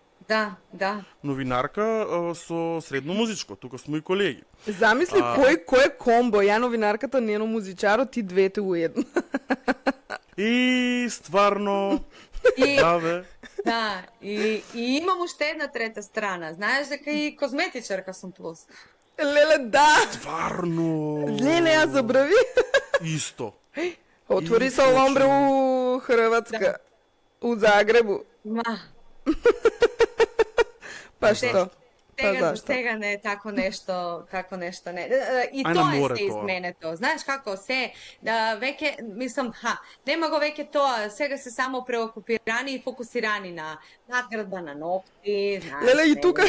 Да. Новинарка со средно музичко, тука сме и колеги. Замисли кој е комбо, ја новинарката, нено музичарот, ти двете у едно. И стварно, И, да бе, да, и имам уште една трета страна. Знаеш дека и козметичарка сум плюс. Леле, да! стварно. Леле, ја забрави. Исто. Отвори И салон бре точно. у Хрватска. У Загребу. Ма, Па што? Па сега, зашто? сега не е тако нешто не. И Ај на тоа е море се тоа. изменето. Знаеш како се, да веќе, мислам, нема го веќе тоа, сега се само преокупирани и фокусирани на надградба на ногти, знаеш. Леле, и се. тука...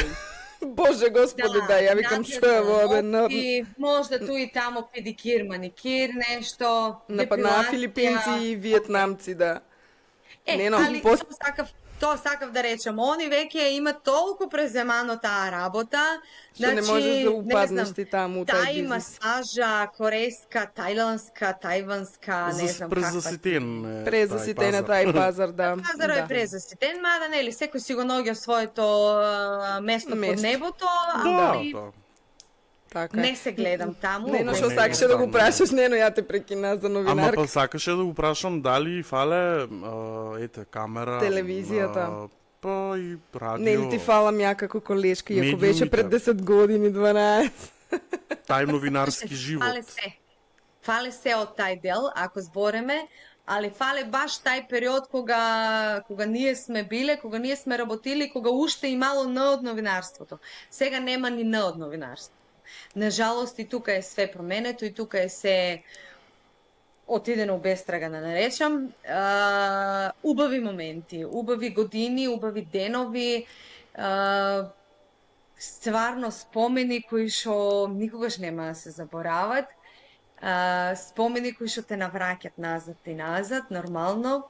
Боже господи, да, ја викам што е надградба во бе, на... ногти, можда ту и тамо педикир, маникир, нешто, На депилација. филипинци и виетнамци, да. Е, Нено, али пос- само сакав Тоа сакав да речем, они веќе имаат толку преземано таа работа, Што не можеш да упаднеш знам, ти таму у тај тај бизнис. масажа, корейска, тајландска, тајванска, не знам каква. Презаситен е Презаситен е тај тај пазар, да. Пазарот е Да. презаситен, мада нели секој си го наоѓа своето место под Место. небото, Да, али да. Така е. не се гледам таму. Нено, Па што не, сакаше да го едноставно. прашаш, Нено, ја те прекина за Ама новинарка. па сакаше да го прашам дали фале камера, Телевизијата. па и радио. Нели ти фала ја како колешка, иако Медиумите. беше пред 10 години, 12. Тај новинарски живот. Фале се. Фале се од тај дел, ако збореме, али фале баш тај период кога ние сме биле, кога ние сме работили, кога уште имало Н од новинарството. Сега нема ни Н од новинарство. Нажалост и тука е све променето и тука е се отидено без трага да наречам. Убави моменти, убави години, убави денови, стварно спомени кои што никогаш нема да се заборават. Спомени кои што те навраќат назад и назад, нормално.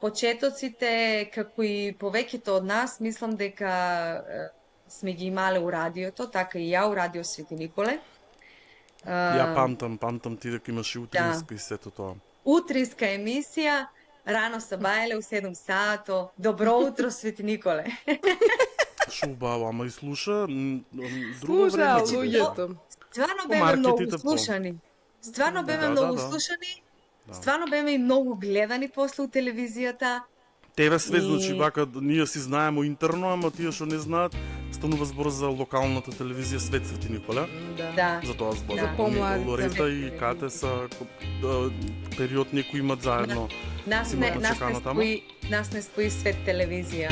Почетоците, како и повеќето од нас, мислам дека сме ги имале у радиото, така и ја у Радио Свети Николе. Ја памтам ти дека имаш и утринска и сето тоа. Утринска емисија, рано се баеле у 7 сато. Добро утро, Свети Николе. Шо убаво, ама и слуша друго Слуша, време. луѓето. Стварно По беме многу маркетите, слушани. Стварно беме Да, многу да. слушани. Стварно беме и многу гледани после у телевизијата. Тебе све И- значи вака, ние си знаеме интерно, ама тие што не знаат, станува збор за локалната телевизија Свет Свети Николе. Да. За тоа збор. Да. Помладите. Лорета и Кате са период некои имат заедно. Нас Си не, малку нас чекана не таму? спои, нас не спои Свет телевизија.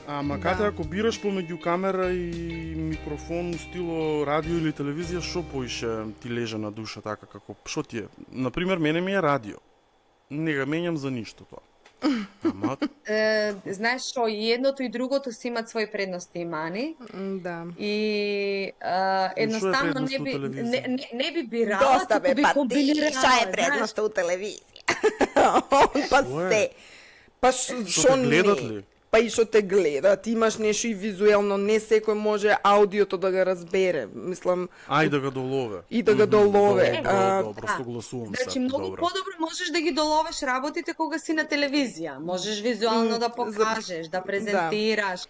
Ама Кате, ако бираш помеѓу камера и микрофон стило радио или телевизија, што поише ти лежа на душа така како што ти е? Например, мене ми е радио. Не го менјам за ништо тоа. Ама Знаеш што, и едното и другото си имат своји предности и мани. Да. И едноставно предност не у би, телевизија? не би бирала, туку би комбинирала. Šta je знаеш. prednost u televiziji? Pa Што е? se. Па Што што те гледат не? ли? Па и што те гледат, имаш нешто и визуелно, не секој може аудиото да го разбере, мислам, Ај да го долове. и да го долове. Добро, просто гласувам се. Значи, многу Добро. подобро можеш да ги доловеш работите кога си на телевизија. Можеш визуално да покажеш, да презентираш,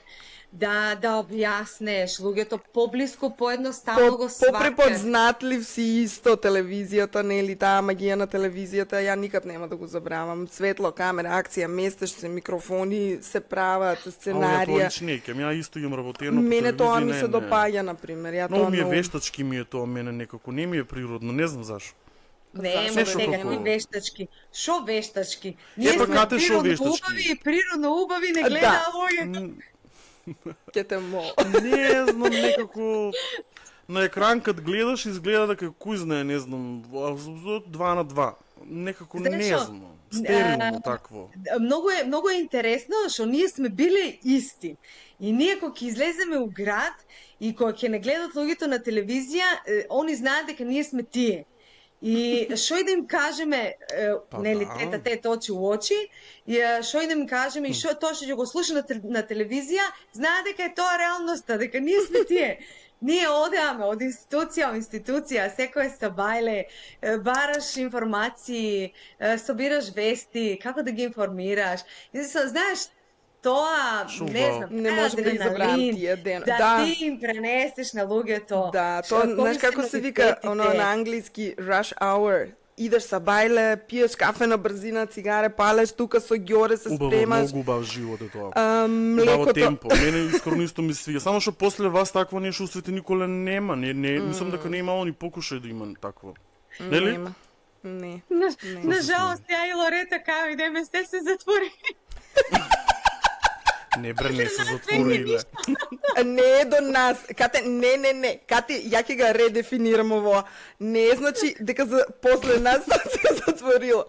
да објаснеш. Луѓето поблиску, поедноставно го сваќаат. Попрепознатлив си исто телевизијата, нели, таа магија на телевизијата, ја никад нема да го забравам. Светло, камера, акција, местеш се, микрофони се прават, А ова тоа сценарија. лично не, ја исто имам работено по Мене тоа телевизија, ми не, се не. допаѓа, например. Ја Многу тоа ми е многу- вештачки ми е тоа, мене некако не ми е природно, не знам зашо. Не, Зашо ма да сега толку? ни вештачки. Шо вештачки? Ние па сме кате шо природно вештачки? убави и природно убави не Да. гледа луѓето. М, Ќе те мо. Не знам, некако на екран кад гледаш изгледа дека кој знае, не знам, 2 на 2. некако Знаеш што, незно, стерилно такво. Многу е интересно што ние сме биле исти. И ние кога ќе излеземе у град и кога ќе не гледат луѓето на телевизија, они знаат дека ние сме тие. И што и да им кажеме, нели, да. тета очи у очи, и што и да им кажеме и што тоа што ќе го слуша на телевизија, знаат дека е тоа реалноста, дека ние сме тие. Ние одеаме од институција во институција, секој сабајле, бараш информации, собираш вести, како да ги информираш. И знаеш, тоа, не знам, Не можам да ги забравам тие ден. да ти им пренесеш на луѓето. Да, тоа, знаеш како се вика, оно на англиски rush hour. Идеш са бајле, пиеш кафе на брзина, цигаре, палеш тука со ѓоре, се спремаш. Многу убав живот е тоа. Убаво Млекото. темпо. Мене искрено исто ми свиѓа. Само што после вас такво нешто у свете николе нема. Не, мислам дека не имало ни покушај да има такво. Нели? Нема. Не. На жалост, ја и Лорета као идеме, се затвори. Не бре, не се затвориле. Не е до нас. Кате, не. Кате, ја ќе го редефинирам ово. Не е значи дека после нас се затворило.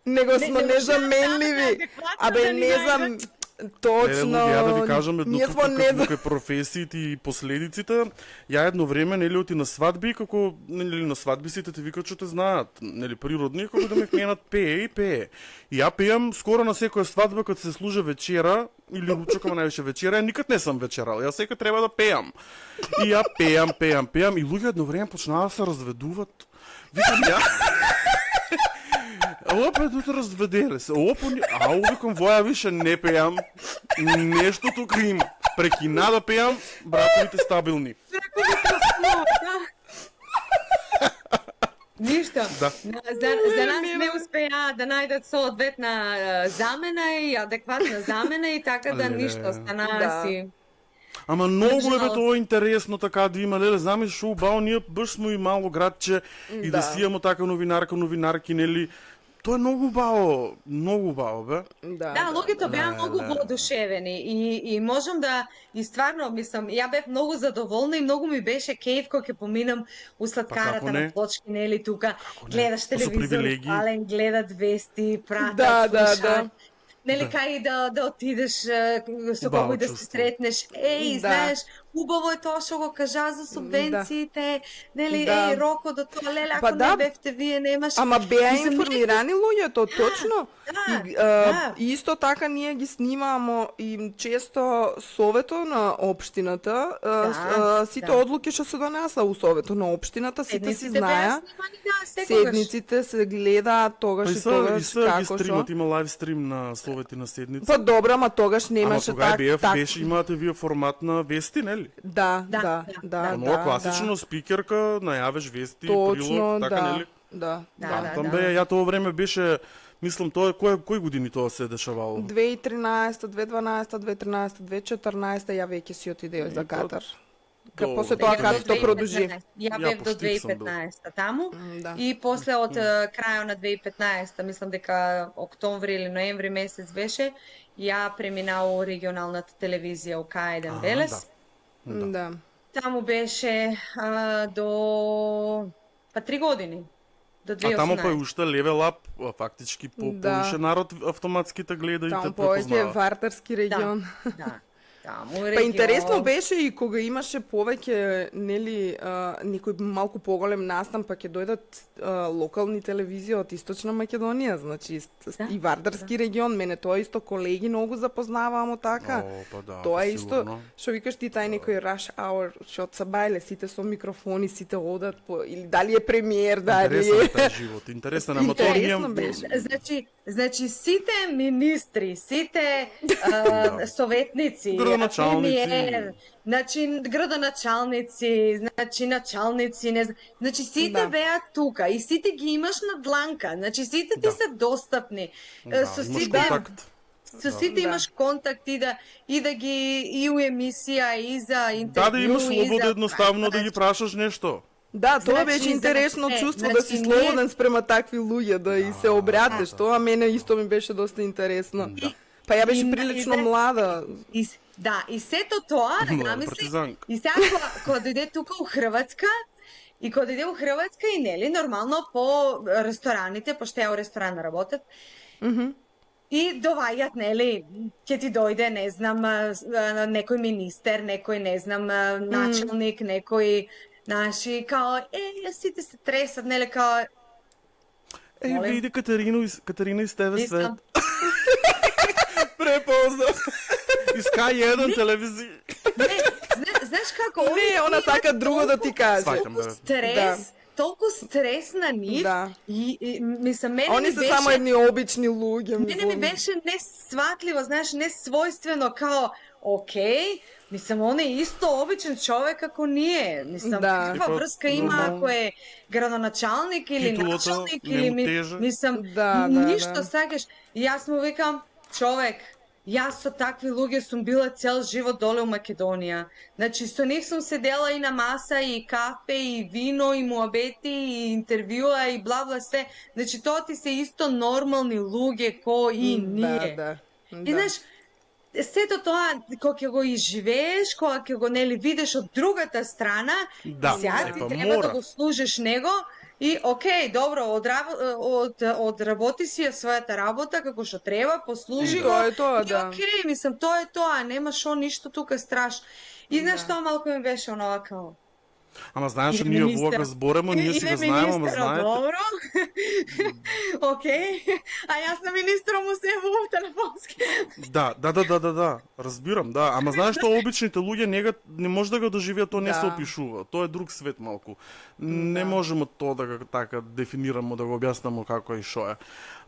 Него сме незаменливи. Абе, не знам, точно. Ја да ви кажам едно ние тука сме како кај професиите и последиците. Ја едно време нели оти на свадби, како нели на свадби сите те викаат што те знаат, нели природни, како да ме кменат пее. И ја пеам скоро на секоја свадба кога се служи вечера или ручокама највише вечера, ја никад не сам вечерал. Јас секој треба да пеам. И ја пеам и луѓе едно време почнаа да се разведуваат. Викам ја Опа, тут разведеле се. Викам, воја више не пеам. Нешто тука има. Прекина да пеам, браковите стабилни. Ништо. Да. За нас не успеа да најдат соодветна замена и адекватна замена и така да ништо стана си. Ама многу е бе тоа интересно така да има, леле, знамеш шо убаво, ние баш сме и мало градче и да си имамо така новинарки, нели, тоа е многу убаво, бе. Да, луѓето беа многу воодушевени и можам да, и стварно, мислам, ја бев многу задоволна и многу ми беше кејф кога ќе поминам у сладкарата на Плочки, нели, тука, гледаш телевизор, пален, гледат вести, пратат, слушат. Нели, кај да отидеш со кого да се сретнеш, знаеш, убаво е тоа што го кажа за субвенциите, нели, Роко до тоа, леле, ако не бевте вие, немаш... Ама беа информирани луѓето, точно. И исто така ние ги снимамо и често совето на општината, сите одлуки што се донеса у совето на општината, сите си знаја. Седниците се гледаат тогаш и тогаш како што. И стримат, има лайв стрим на совети на седници. Па добро, ама тогаш немаше така. Ама тогаш беше, имате вие формат на вести, нели? Да. Много класично, спикерка, најавеш вести, прилог, така, нели? Да. Там бе, ја тоа време беше, мислам, тоа кои години тоа се дешавало? 2013, 2012, 2013, 2014, ја веќе си отидео за Катар. После тоа како тоа продолжи. Ја бев до 2015 таму и после од крајот на 2015, мислам дека октомври или ноември месец беше, ја преминала у регионалната телевизија у К1 Велес. Да. Таму беше до 3 години. До 2018. А таму па уште левел ап, фактички повише народ автоматски те гледа и те препознава. Таму повеќе вартарски регион. Да. Па интересно беше и кога имаше повеќе, нели, некој малку поголем настан, па ќе дојдат локални телевизии од Источна Македонија, значи и Вардарски регион, мене тоа исто колеги многу запознавамо така. Тоа е исто, што викаш ти тај некој rush hour, што се бајле, сите со микрофони, сите одат по, или дали е премиер, дали е... Интересен тај живот, интересен, ама тоа ние... Значи, сите министри, сите советници, премиер, значи, градоначалници, значи, началници, не знам, значи, сите беа тука и сите ги имаш на дланка, значи, сите ти се достапни. Со сите имаш контакт и да ги, и у емисија, и за интервју, да имаш слобода едноставно да ги прашаш нешто. Да, тоа беше интересно чувство да си слободен спрема такви луѓе, да и се обратиш. Тоа мене исто ми беше доста интересно. Па ја беше прилично млада. Да, и сето тоа, намисли, и сега кога дојде тука у Хрватска, И кога дојде у Хрватска и нели нормално по рестораните, пошто ја у ресторан работат, и доваѓат, нели, ќе ти дојде, не знам, некој министер, некој, не знам, началник, некој, наши, као, сите се тресат, нели, као, Еве иде Катерина из ТВ Свет. Искам. Препознат. Из К1 телевизија. Знаеш како, Не, она сака друго да ти каже. Сваќам, толку да. стрес, толку стрес на нив, Да. и мислам, мене Они ми се беше... само едни обични луѓе, Мене ми беше несватливо, знаеш, несвојствено, као, окей, мислам, он е исто обичен човек како ние. Мислам, Да. каква Типа, врска има нормално. ако е градоначалник или Титулата началник не или му теже. мислам, Да, ништо да. сакаш. И јас му викам, човек, јас со такви луѓе сум била цел живот доле у Македонија. Значи, со нив сум седела и на маса, и кафе, и вино, и муабети, и интервјуа, и бла-бла све. Значи, тоа ти се исто нормални луѓе ко и ние. Да. И знаеш, сето тоа кога ќе го изживееш, кога ќе го нели видиш од другата страна, Да, сега ти па треба мора. да го служиш него и окей, добро, одработи си ја својата работа како што треба, послужи И го. тоа е тоа, и да. окей, мислам, тоа е тоа, нема шо ништо тука страшно. И знаеш, Да. тоа малку ми беше онова као. Ама знаеш, Иде ние министер. овој зборемо, ние си Иде го знаеме, ама министерот, знаете. добро. Окей. А јас на министерот му се јавувам телефонски. Да. Разбирам, да. Ама знаеш што обичните луѓе не може да го доживеат, тоа не се Да. опишува. Тоа е друг свет малку. Не можеме тоа да го така дефинираме, да го објаснаме како и шо е.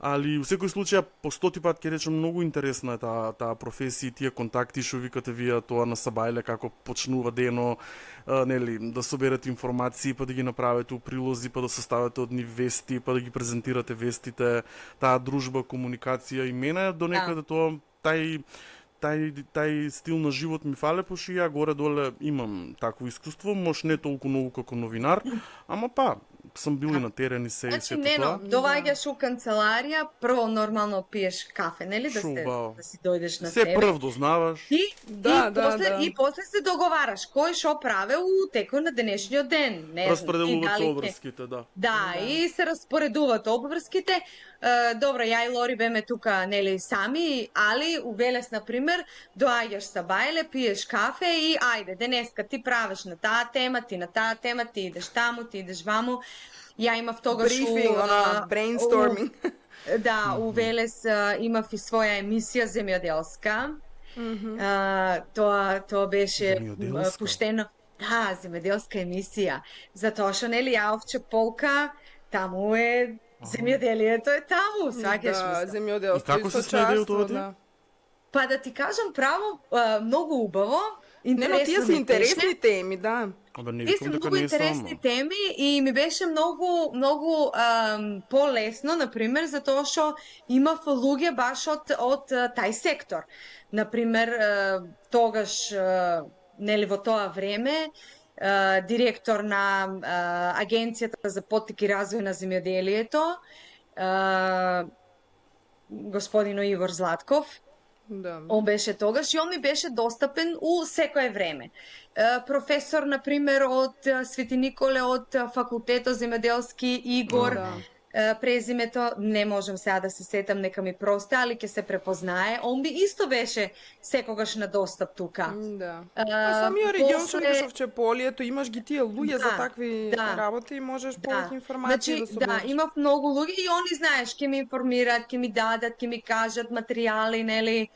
Али во секој случај по 100 пат ќе речем многу интересна е таа професија и тие контакти што викате вие тоа на Сабајле како почнува дено, нели, да соберете информации, па да ги направите у прилози, па да составите од нив вести, па да ги презентирате вестите, таа дружба, комуникација и мене до некаде тоа тај стил на живот ми фале, пошто ја горе-доле имам такво искуство, може не толку многу како новинар, ама па, сам бил и на терен и се и Значи, сето Нено, тоа. доваѓаш у канцеларија, прво нормално пиеш кафе, нели, да Шубаво. си дојдеш на Се тебе. прв дознаваш. И после се договараш кој шо праве у текот на денешниот ден. Не знам, Распределуваат и се дали обврските, да. Да, и се распоредуваат обврските. Добро, ја и Лори беме тука, нели, сами, али у Велес, например, доаѓаш са бајле, пиеш кафе и ајде, денеска ти правиш на таа тема, ти на таа тема, ти идеш таму, ти идеш ваму. Ја имав тогаш Брифинг, брейнсторминг. Да, у Велес имав и своја емисија земјоделска. Тоа беше Земјоделска? пуштено. Да, земјоделска емисија. Затоа што нели ја овче полка, таму е земјоделието е таму, сваќаш Да, ми се. И земјоделство како и се следи тоа ти? да. Па да ти кажам право, многу убаво, Не, но интересно тие се ми интересни беше. теми, да. Абе, не Тие викам се дека многу не е интересни само. теми и ми беше многу полесно, например, затоа што имав луѓе баш од тај сектор. Например, тогаш, нели во тоа време, директор на Агенцијата за поттик и развој на земјоделието, господино Ивор Златков, Да. он беше тогаш и он ми беше достапен у секое време. Професор, например, од Свети Николе, од факултетот земјоделски, Игор, Да. презимето, не можам сега да се сетам, нека ми просте, али ќе се препознае. Он би исто беше секогаш на достап тука. Да. Самиот регион што после- викаш овчеполието, имаш ги тие луѓе за Да, такви да. работи и можеш повеќе информации Значи, да собереш. имав многу луѓе и они, знаеш, ќе ми информираат, ќе ми дадат, ќе ми кажат материјали, нели.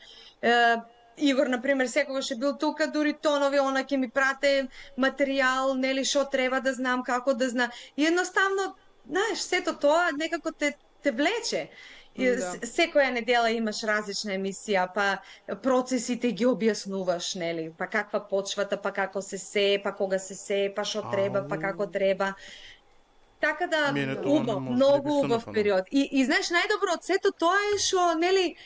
Игор, например, секогаш е бил тука, дури тонови, она ќе ми прате материјал, нели, што треба да знам, како да знам. И едноставно, знаеш, сето тоа некако те влече. И Да. секоја недела имаш различна емисија, па процесите ги објаснуваш, нели? Па каква почвата, па како се сее, па кога се сее, па што треба, па како треба. Така да, Мене тоа убав, не може да многу би убав сонефано. период. И знаеш, најдобро од сето тоа е што, нели,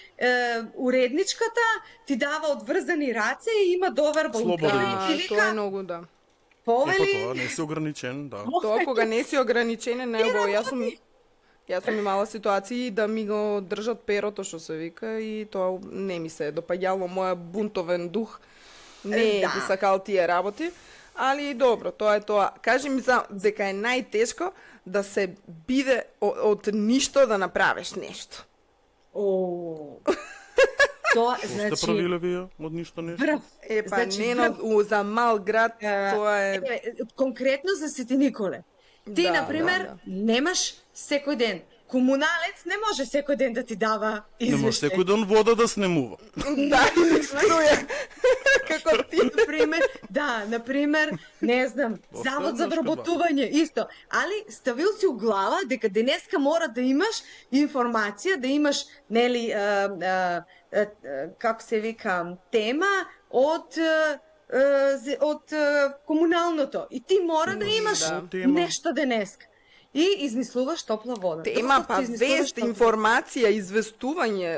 уредничката ти дава одврзани раце и има доверба. Слободно. Да, Ти тоа е вика, многу, да. повели, Тоа не си ограничен, да. Тоа кога не си ограничен е најубаво. Јас сум имала ситуации да ми го држат перото, што се вика, и тоа не ми се допаѓало, моја бунтовен дух не Да. ги сакал тие работи. али добро, тоа е тоа. Кажи ми дека е најтешко да се биде од ништо да направиш нешто. О. Тоа Што сте значи правиле вие од ништо нешто? врв. Значи, врв. за мал град тоа е... Конкретно за Свети Николе. Ти, Да, например, да. немаш секој ден. Комуналец не може секој ден да ти дава Не може извештај. секој ден вода да снемува. Да, струја. Како ти. Например, не знам, Доста завод за нешто вработување, исто. Али ставил си у глава дека денеска мора да имаш информација, да имаш, нели, како се вика, тема од комуналното. И ти мора да имаш Да. Тема. нешто денеска. И измислуваш топла вода. Тема, Досlovно па измислуваш вест, топла информација, известување,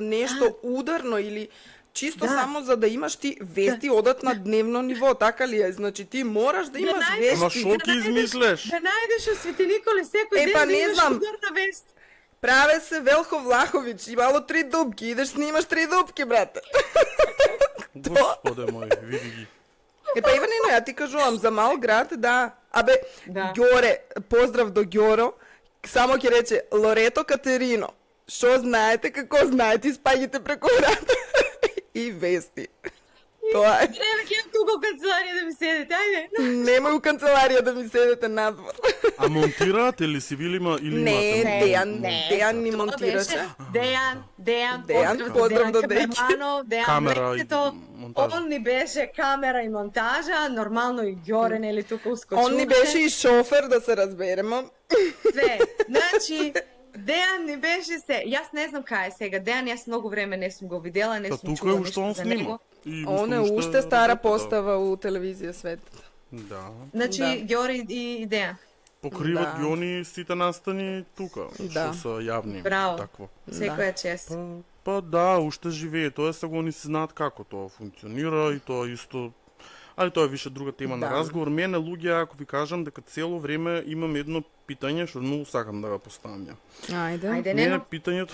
нешто ударно или чисто Да. само за да имаш ти вести одат на дневно ниво, така ли е? Значи ти мораш да имаш најдеш- Ама вести. шо ќе измислеш? Да најдеш у Свети Николе секој ден па да не имаш знам. ударна вест. Праве се Велхо Влахович, имало 3 дупки, идеш снимаш 3 дупки, брате. Господе мој, види ги. Па Иванино, ја ти кажувам, за мал град, да. Абе, Да. Ѓоре, поздрав до Ѓоро, само ќе рече, Лорето Катерино, шо знаете, како знаете, испаѓате преку град. И вести. Тоа е. Треба ќе имам тука у канцеларија да ми седите, ајде. Немој у канцеларија да ми седете надвор. А монтираате ли си вили или Не, имате? Дејан ни Тоа монтираше. беше Дејан, Дејан, поздрав до Дејки. Камераманов, Дејан Камера и Лектето. монтажа. Он ни беше камера и монтажа, нормално и Ѓоре, нели, тука ускочуваше. Он ни беше и шофер, да се разбереме. Све. Значи, Дејан ни беше се. Јас не знам кај е сега. Дејан, јас многу време не сум го видела, не Па сум тука чула е уште ништо он за снима. него. И Он е мислам, уште стара работа. постава у телевизија свет. Да. Значи, Да. Ѓоре и Дејан. Покриват Да. ги они сите настани тука, Да. што се јавни. Браво. Такво. Секоја чест. Па да, уште живее. Тоа сега они се знаат како тоа функционира и тоа исто. Али тоа е више друга тема на Да. разговор. Мене луѓе, ако ви кажам дека цело време имам едно питање што многу сакам да го поставам ја. Ајде. Ајде, Мене Нено. питањето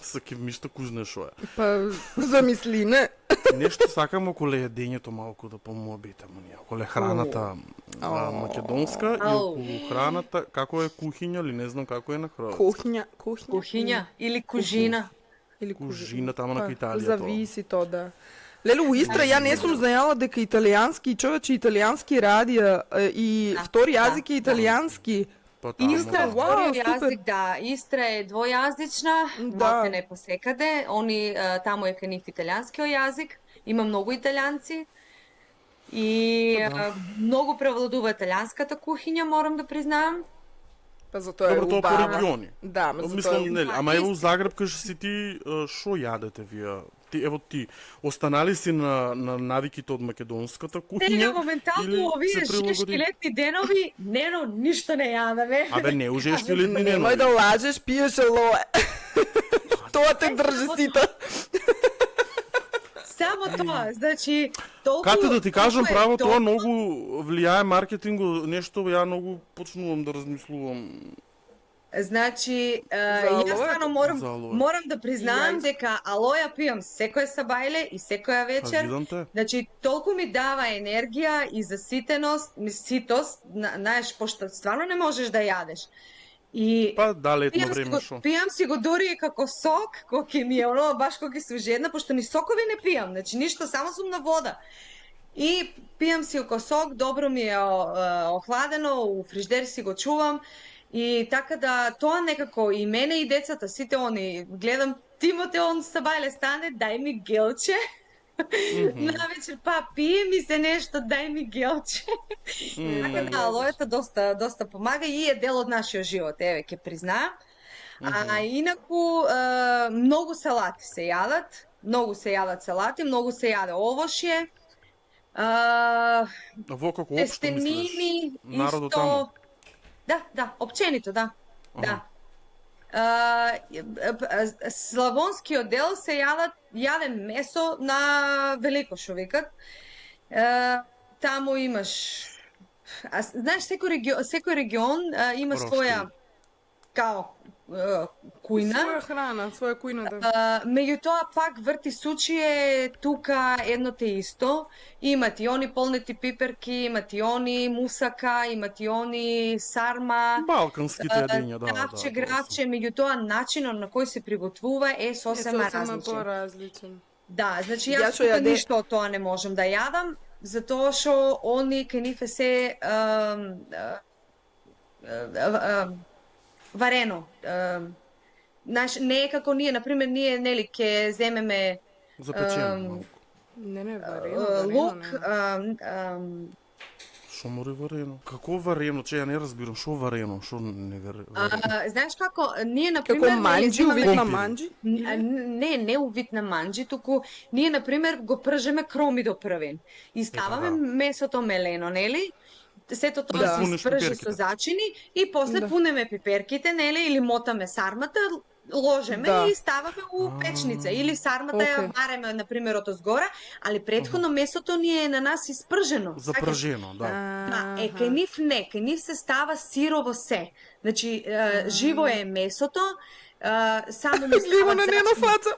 саке мишта кузне шо е. Па, замисли, не? Нешто сакам околу јадењето малку да помобитам, околу храната македонска и Ау. околу храната, како е кухиња или не знам како е на хрватски. Кухња. Кухиња или кужина. Или Кужина тamo на Италија тоа. Зависи тоа, да. Леле, у Истра ја не сум знаела дека италијански, човече италијански радија и втори јазик е италијански. Па таму, Истра, да. Вау, втори супер. јазик, да. Истра е двојазична, Да. малтене посекаде. Они таму е кај нив италијанскиот јазик. Има многу италијанци. И многу превладува италијанската кухиња, морам да признаам. Па затоа е Добро, тоа по убава. региони. Да, ма затоа Мислам, е нели, ама ево у Загреб кажи си ти шо јадете вие? Ти останали си на навиките од македонската Сега кухиња? моментално или овие се прилагоди? шишки летни денови, нено, ништо не јадаме. Абе не, уже шти летни Немој денови. да лажеш, пиеш елое. Тоа те држи сита. Само тоа, значи, толку... Кате да ти кажам толку е право, тоа добро. многу влијае маркетингу, нешто ја многу почнувам да размислувам. Значи, За јас алоја? стварно За алоја. морам да признаам Јас- дека алоја пијам секој сабајле и секоја Па вечер. видам те. Значи, толку ми дава енергија и заситеност, ситост, знаеш, пошто стварно не можеш да јадеш. И Па да, летно пијам си време го, шо. пијам си го дури и како сок, кој ми е оно, баш кој се жедна, пошто ни сокови не пијам, значи ништо, само сум на вода. И пијам си го сок, добро ми е охладено, у фриждер си го чувам. И така да тоа некако и мене и децата, сите они, гледам Тимоте, он сабајле стане, дај ми гелче. Навечер, па пие ми се нешто, дај ми гелче. Така да, алојата доста помага и е дел од нашиот живот, еве, ќе признаам. А инаку, многу салати се јадат, многу се јадат салати, многу се јаде овошје. Во како општо мислиш? Тестенини, Народот исто... таму? Да, опченито, да. Да. Славонскиот дел се јаде месо на велико, шо викат. Таму имаш... знаеш, секој регион има Рошти. своја као кујна. Своја храна, своја кујна, да. Меѓутоа пак врти сучије тука едно те исто. Имат и они полнети пиперки, имат и они мусака, имат и они сарма, Балканските јадења, да, тавче, да. гравче, меѓутоа начинот на кој се приготвува е сосема различен. поразличен. Да, значи Ја јас што тука јаде- ништо од тоа не можам да јадам, затоа што они кај нив е се варено. Не е како ние, например, ние нели ќе земеме Запечено малку. Не, варено, лук, не. Шо мори варено? Како варено? Че ја не разбирам, шо варено? Шо не варено? знаеш како, ние например Како нели, манџи, земаме- увид на Компир. манџи? Не увид на манџи, туку ние например го пржеме кромидо првен и ставаме да. месото мелено, нели? Сето тоа Да. се Пунеш спржи пиперките. со зачини и после Да. пунеме пиперките, нели, или мотаме сармата, ложеме Да. и ставаме у печница. Или сармата ја Окей. вареме, например, од озгора, али претходно месото ни е на нас испржено. Запржено, да. Да, кај нив не, кај нив се става сирово се. Значи, живо е месото, само му Ливо на стават нено зачини. фаца.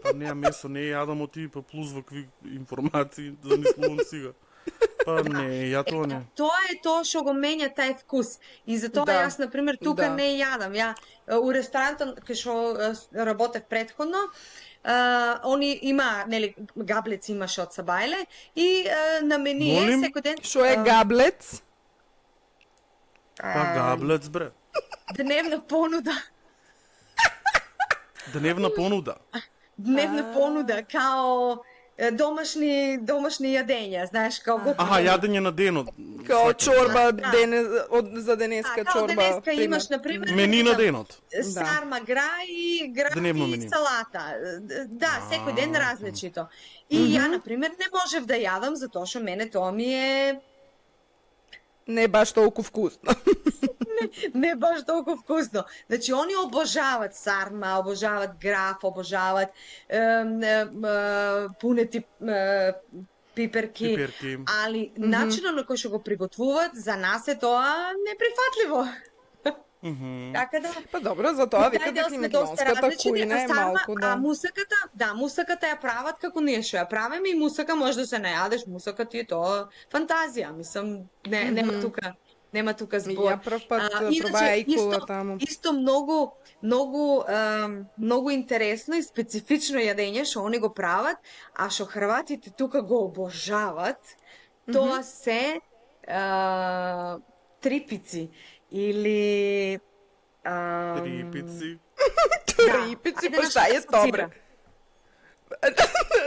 Па не, месо не јадам од тие, па плюс вакви информации, замислувам сега. Па не, ја тоа не. Тоа е тоа што го менја тај вкус. И затоа Да. јас, например, тука Да. не јадам. Ја у ресторантот кај што работев претходно, они има, нели, габлец имаше од Сабајле и на мение Молим? секој ден Што е габлец? Па габлец, бре. дневна понуда. Дневна понуда. Дневна понуда као домашни јадења, знаеш, као го Аха, јадење на денот. Као Сваќам. чорба Да. за денеска као чорба. денеска пример. имаш, например, Мени на денот. сарма, грај и Дневно и меню. салата. Да, секој ден различито. И ја, например, не можев да јадам, затоа што мене тоа ми е Не баш толку вкусно. не баш толку вкусно. Значи, они обожават сарма, обожават граф, обожават пунети пиперки, Пиперки. али начинот на кој што го приготвуваат, за нас е тоа неприфатливо. Така да... Па добро, за тоа Тај викате дел сме доста македонската различни, кујна е малку, а да. мусаката ја прават како ние што ја правиме и мусака може да се најадеш, мусака ти е тоа фантазија, мислам, нема тука збор. Ја прв пат Иначе, пробаја таму. Исто многу интересно и специфично јадење што они го прават, а што хрватите тука го обожават, тоа се трипици или Трипици. Трипици, па šta je добре?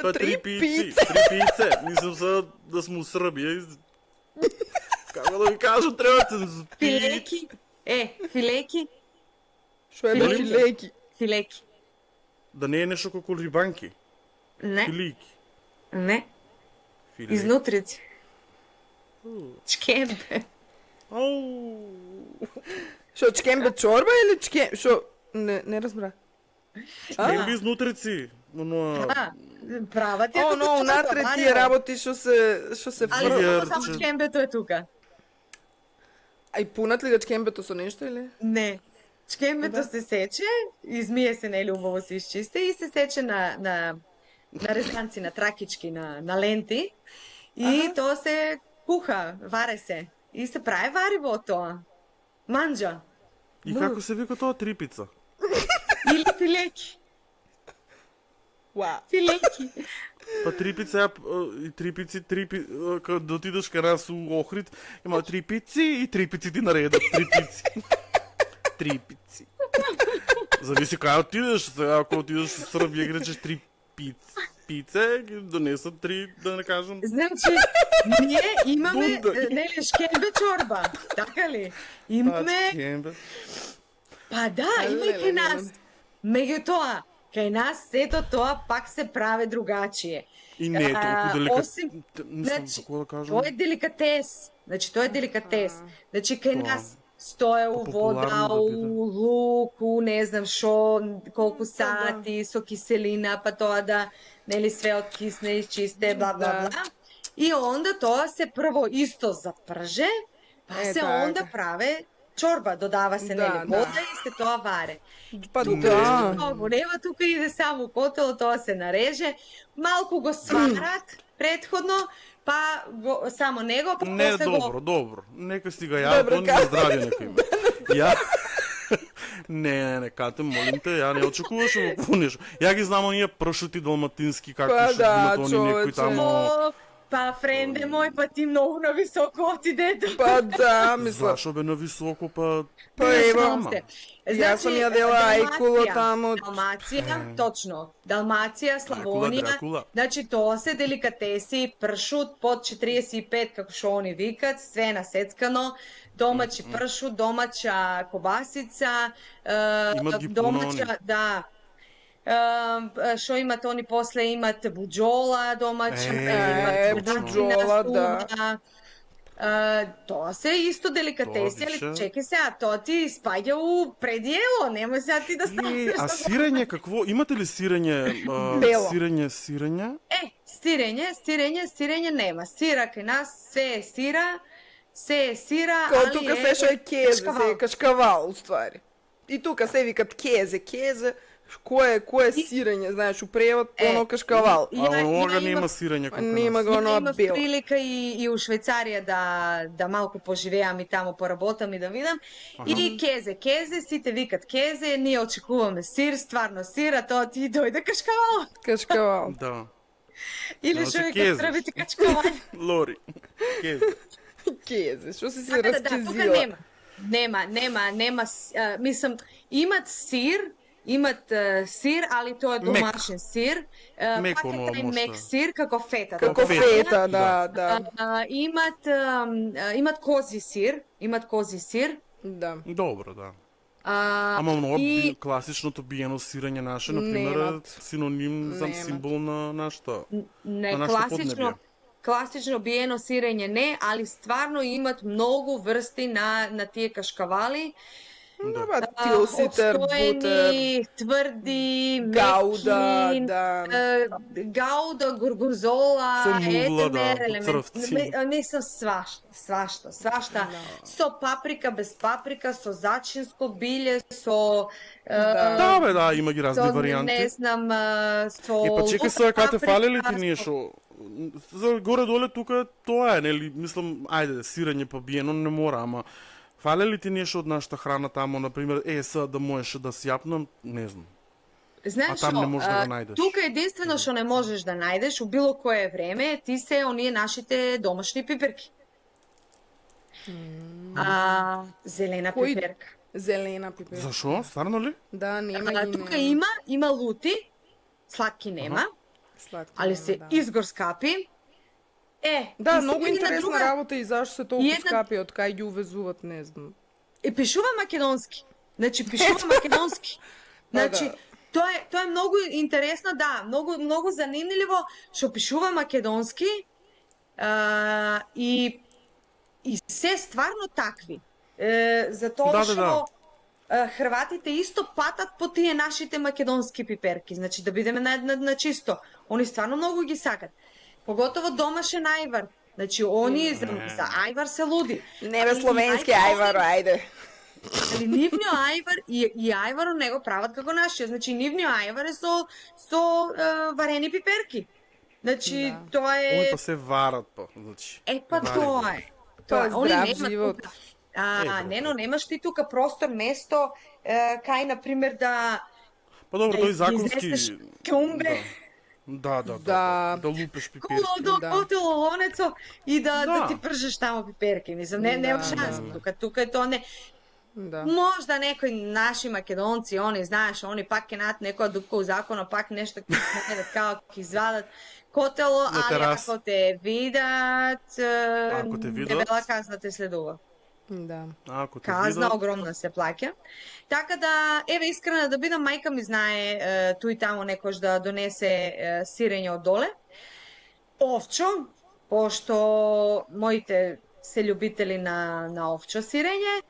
Па Три трипици. Трипице. Мислам се да сме у Србија. Како да ви кажам, треба да се Филеки. Филеки. Што е Дали? филеки? Филеки. Да не е нешто како рибанки. Не, Филики. не. Филики. Изнутрици. Чкембе. Ау. Што чкембе чорба или што не разбра. Чкемби изнутрици. Но Прават ја О, како но чорба, унатре варево. тие работи што се Али Фргер, само че- чкембето е тука. А и пунат ли го чкембето со нешто или? Не. Чкембето се сече, измие се, нели, убаво се изчисти и се сече на резанци, на тракички, на ленти. И тоа се куха, варе се. И се прави вариво од тоа. Манџа. И како се вика тоа трипица? Или филеки. Ва. Филеки. Па трипица, и трипици, кога да отидеш кај нас у Охрид, има трипици и трипици ти наредат трипици. Трипици. Зависи кај отидеш, сега ако отидеш в Србија, ги речеш три пице, ги донесат три, да не кажам. Значи, ние имаме, Бундари. нели, шкембе чорба, така ли? Имаме, Кембе. па да, има и кај нас. Меѓутоа, кај нас сето тоа пак се прави другачие. И не е толку деликат. осим- Мислам, значи, како да кажам. Тоа е деликатес. Значи, тоа е деликатес. Значи, кај Тоа. нас стоја у вода, Популарно да биде. у лук, у не знам шо, колку сати, со киселина, па тоа да, нели, све откисне, изчисте, бла, бла, Да. бла. И онда тоа се прво исто запрже, па се така. онда праве чорба, додава се, Да, нели, да. вода и се тоа варе. Па Тука да. много нема, тука иде само котело, тоа се нареже, малку го сварат предходно, па само него, па Не, после добро, го... добро. Нека стига ја, Добро, тоа не здравје нека има. Ја Не, Кате, молим те, ја не очекуваш овакво нешто. Ја ги знам оние пршути далматински, какви Па што да, имат они некои човече. тамо. О, па френде мој, па ти многу на високо отиде. Па да, мислам. Зашо бе на високо, па... Па не, ево, срама. Јас сум јадела ајкуло таму. Далмација, точно. Далмација, Славонија. Дракула. Значи, тоа се деликатеси, пршут под 45, како што они викат, све насецкано, домачи пршут, домача кобасица, Имат ги пуно они. домача, да. Што имат они после, имат буџола домача, имат буџола, да. суда. Тоа се исто деликатеси, Тоа али више. чекај сега, тоа ти спаѓа у предјело, немој сега ти да И, ставиш. а сирење какво? Имате ли сирење? Бело. Сирење? Сирење нема. Сира кај нас, се е сира, Као али тука се што е кезе, се кашкавал. е кашкавал, уствари. И тука се викат кезе, кое е сирење, знаеш, у превод, оно кашкавал. И- А онога ја нема сирење како Нема нас. го оно имав бело. прилика и у Швајцарија да малку поживеам и таму поработам и да видам. И кезе, сите викат кезе, ние очекуваме сир, стварно сир, а тоа ти дојде кашкавал. Кашкавал. Да. Или Значи, што е кезеш. треба ти кашкавал. Лори. Кезе. Кезе, што си се Така да, тука раскезила. нема, мислам, имат сир, али тоа е Мек. домашен сир. Мек, Пак е оно тај можда. мек сир, како фета. Како Како фета, Да. да. Имат кози сир, Да. Добро, да. а, Ама много и класичното биено сирење наше, например, е Немат. синоним за Немат. символ на нашата. не на нашето поднебје. класично биено сирење не, али стварно имат многу врсти на тие кашкавали. Да, ба, тилситер, бутер, Остоени, тврди, гауда, меки, да. гауда, горгонзола, Со нугла, да, етемер, црвци. мислам свашта. Со паприка, без паприка, со зачинско биле, со Да, бе, да, има ги разни со, варијанти. не знам, со Е, па чекај лук, сега, Кате, паприка, фале ли ти со- нешто? За горе-доле тука тоа е, нели? Мислам, ајде, сирење па биено не мора, ама фале ли ти нешто од нашата храна тамо, например, сега да можеш да си јапнам, не знам. Знаеш А там не можеш да го најдеш. тука единствено што не можеш да најдеш у било кое време, ти се оние нашите домашни пиперки. Зелена Кои? пиперка. Зелена пипер. Зашо? Стварно ли? Да, нема ги Тука нема. има лути, сладки нема, Сладки али нема, се да. изгор скапи. Да, и многу сега една интересна друга- работа и зашто се толку И една- скапи, од кај ги увезуват, не знам. И пишува македонски. Значи пишува македонски. Па да. Значи тоа е многу интересно, да, многу занимливо што пишува македонски и се стварно такви. Затоа Да, да, што Хрватите исто патат по тие нашите македонски пиперки, значи да бидеме на чисто. Они стварно многу ги сакат. Поготово домашен ајвар. Значи они за ајвар се луди. Не бе Али словенски и ајвар, ајде. Али нивниот ајвар и ајваро не го прават како нашиот. Значи нивниот ајвар е со варени пиперки. Значи тоа Ови е па се варат па, значи. па Вари тоа ги. е. Па, Они здрав немат живот. тука. бре, Немаш ти тука простор, место, кај, например, да Па добро, тој законски... изнесеш кумбе, Да. Да. Да лупеш пиперки. до Да. котело лонецо и да Да. ти пржеш тамо пиперки. Мислам, нема Да, шанс да. тука е тоа не. Да. Можда некои наши македонци, они, знаеш, они пак ќе најдат некоја дупка у законот, пак нешто ќе најдат како ќе извадат котело, На али терас. ако те видат, Ако те видат? дебела казна те следува. Да. Ако те Казна видат, огромна се плаќа. Така да, еве искрена да бидам, мајка ми знае туј тамо некош да донесе сирење од доле. Овчо, пошто моите се љубители на овчо сирење,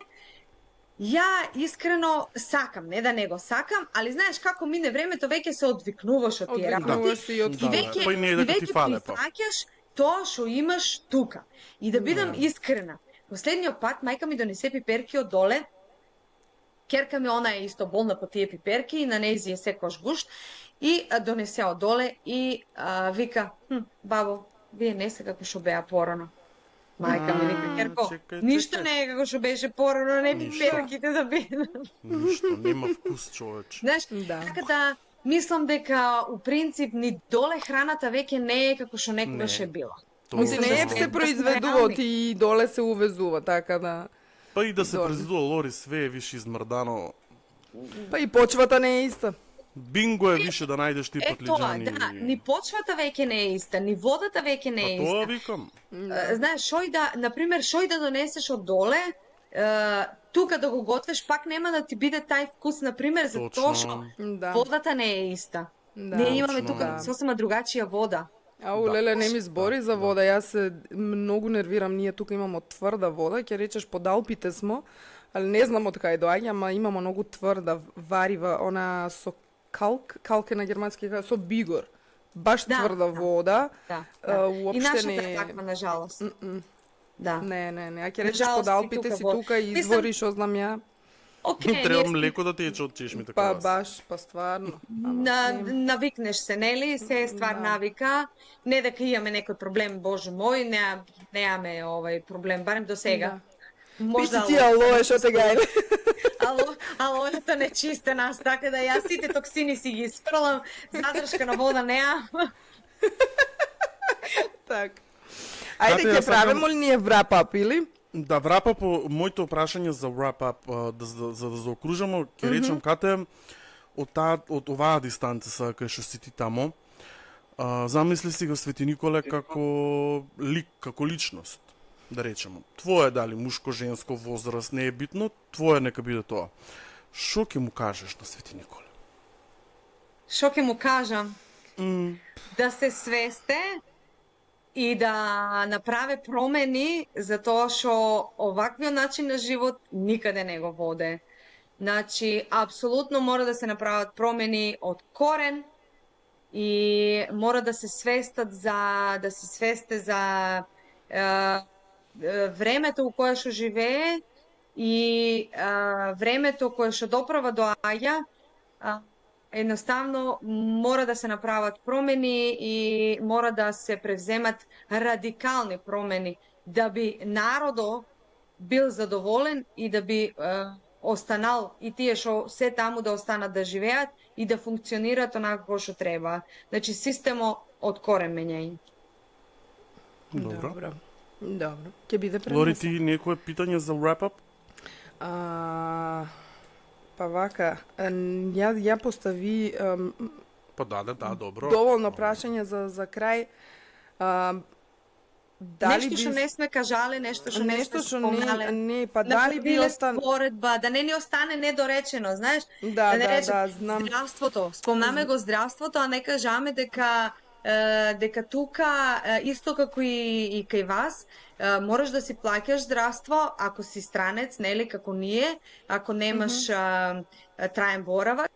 ја искрено сакам, не да не го сакам, али знаеш како мине времето, веќе се одвикнуваш од тие работи. Одвикнуваш се и од Да, И па и не е дека ти фале, па. прифаќаш тоа што имаш тука. И да бидам искрена, последниот пат мајка ми донесе пиперки од доле. Керка ми, она е исто болна по тие пиперки и на нејзи е секош гушт и донесе од доле и вика, бабо, вие не се како што беа порано. Мајка ми вика, Керко, ништо не е како што беше порано, не пиперките да беа. Ништо, нема вкус, човече. Знаеш, така да мислам дека у принцип ни доле храната веќе не е како што некогаш е била. Мислам, не се произведува, и доле се увезува, така да... Па и да се произведува, Лори, све е више измрдано. Па и почвата не е иста. Бинго е више да најдеш ти патлиџани. Да, ни почвата веќе не е иста, ни водата веќе не е Па тоа иста. викам. Знаеш, например, шој да донесеш од доле, тука да го готвеш, пак нема да ти биде тај вкус, например, за тоа што водата не е иста. Не имаме тука сосема другачија вода. Леле, не ми збори за вода, јас се многу нервирам, ние тука имамо тврда вода, ќе речеш под Алпите смо, ali не знам од кај доаѓа, ама имамо многу тврда варива, она со калк е на германски, со бигор. Баш тврда вода. И нашата е таква, на жалост. Да. Не, а ќе речеш под Алпите си тука и извори, шо знам ја. Треба млеко да тече од чешмите. Па баш, па стварно. Навикнеш се, нели? Се е ствар навика. Не дека имаме некој проблем, боже мој, неаме проблем, барем до сега. Пиши ти алоe, шо те гајде. Алоето не чисте нас, така да јас сите токсини си ги испрлам, задршка на вода неа. Так. Ајде ќе правиме ли ние wrap-up или? Да, wrap-up, моето прашање за wrap-up, за да заокружаме, ќе речем кате од оваа дистанца кај што си ти тамо, замисли си го Свети Николе како лик, како личност, да речеме. Твое дали мушко, женско, возраст, не е битно, твое нека биде тоа. Шо ќе му кажеш на Свети Николе? Шо ќе му кажам? Да се свесте и да направи промени, затоа што оваквиот начин на живот никаде не го воде. Значи, апсолутно мора да се направат промени од корен и мора да се свесте за времето у кое што живее и времето кое што доправа доаѓа. Едноставно мора да се направат промени и мора да се превземат радикални промени да би народо бил задоволен и да би останал и тие што се таму да останат да живеат и да функционираат онака како што треба. Значи системо од корен менјање. Добро. Ќе биде пренесено. Лори, ти некое питање за wrap-up? Па вака, ја постави Па да, добро. доволно прашање за крај. Нешто што не сме кажале, нешто што не сме спомнале. Не, па дали би остан споредба, да не ни остане недоречено, знаеш? Да, знам. Здравството, спомнаме го здравството, а не кажаме дека тука исто како и кај вас можеш да си плаќаш здравство ако си странец, нели, како ние, ако немаш траен боравак,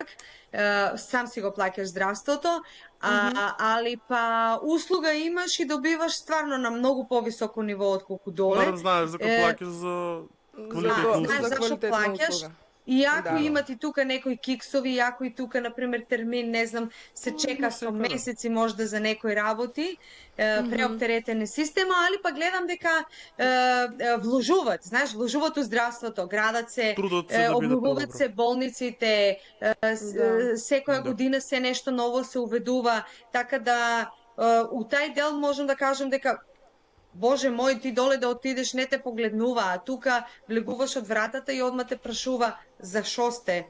сам си го плаќаш здравството, али па услуга имаш и добиваш стварно на многу повисоко ниво отколку доле. Морам знаеш за како плаќаш за квалитетна услуга. И ако имат и тука некои киксови, и ако и тука, например, термин, не знам, се чека со месеци можда за некои работи, преоптеретен е система, али па гледам дека вложуваат, знаеш, вложуваат у здравството, градат се, обновуваат се болниците, секоја година се нешто ново се уведува, така да у тај дел можам да кажам дека Боже мој, ти доле да отидеш, не те погледнува, а тука влегуваш од вратата и одма те прашува за шо сте,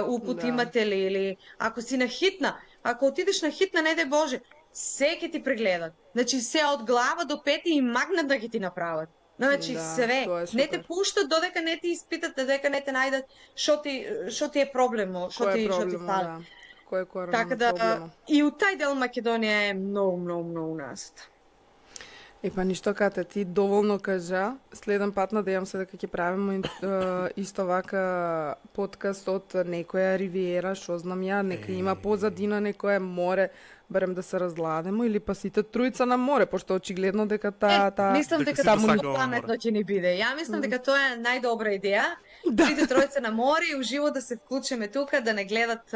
упут имате ли, или ако си на хитна, ако отидеш на хитна, не де Боже, се ќе ти прегледат. Значи се од глава до пети и магнат да ги ти направат. Значи све, не те пуштат додека не ти испитат, додека не те најдат шо ти е проблемо, шо ти фали. Кој е коренот така да, и у тај дел Македонија е многу назад. Па ништо кате, ти доволно кажа. Следен пат надевам се дека ќе правиме исто вака подкаст од некоја ривиера, што знам ја, нека има позадина некое море, барем да се разладемо, или па сите тројца на море, пошто очигледно дека таа Мислам дека дека сите тоа сакаат паметно море. ќе ни биде. Ја мислам дека тоа е најдобра идеја. Сите тројца на море и уживо да се вклучиме тука, да не гледат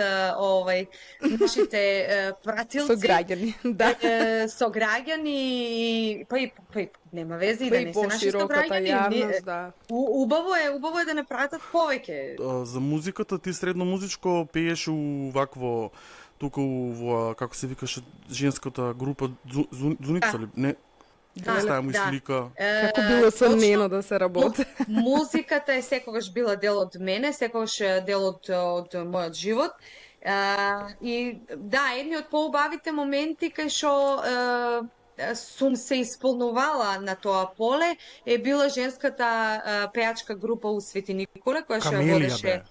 нашите пратилци. со граѓани, да. Со граѓани па и нема вeze и да не се наши пошироката граѓани. јавност, да. Убаво е да не пратат повеќе. За музиката ти средно музичко пееш вакво тука во како се викаше женската група Зуница ли? Не. Да, Стаја му да. слика. Како било сомнено да се работи. Музиката е секогаш била дел од мене, секогаш е дел од мојот живот. И да, едни од поубавите моменти кај што сум се исполнувала на тоа поле е била женската пеачка група у Свети Николе, која што ја Камелија водеше бе.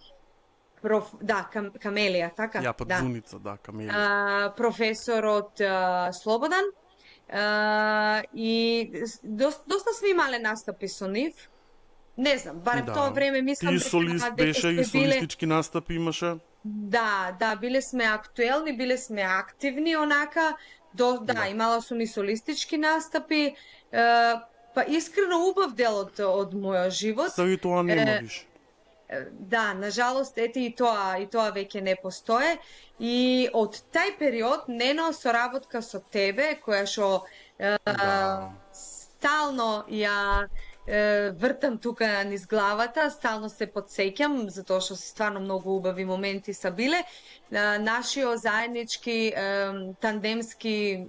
Камелија, така? Ја пат да. Зуница, да, Камелија. Професорот Слободан. И доста сме имале настапи со нив. Не знам, барем тоа време мислам Ти солист беше и солистички настапи имаше. Да, биле сме актуелни, биле сме активни онака. Имала сум и солистички настапи. Па искрено убав дел од мојот живот. Сега и тоа нема више. Да, нажалост, ете и тоа веќе не постоje. И од тај период, Нено, соработка со тебе, која што стално ја вртам тука низ главата, стално се подсеќам, затоа што стварно многу убави моменти са биле. Нашиот заеднички тандемски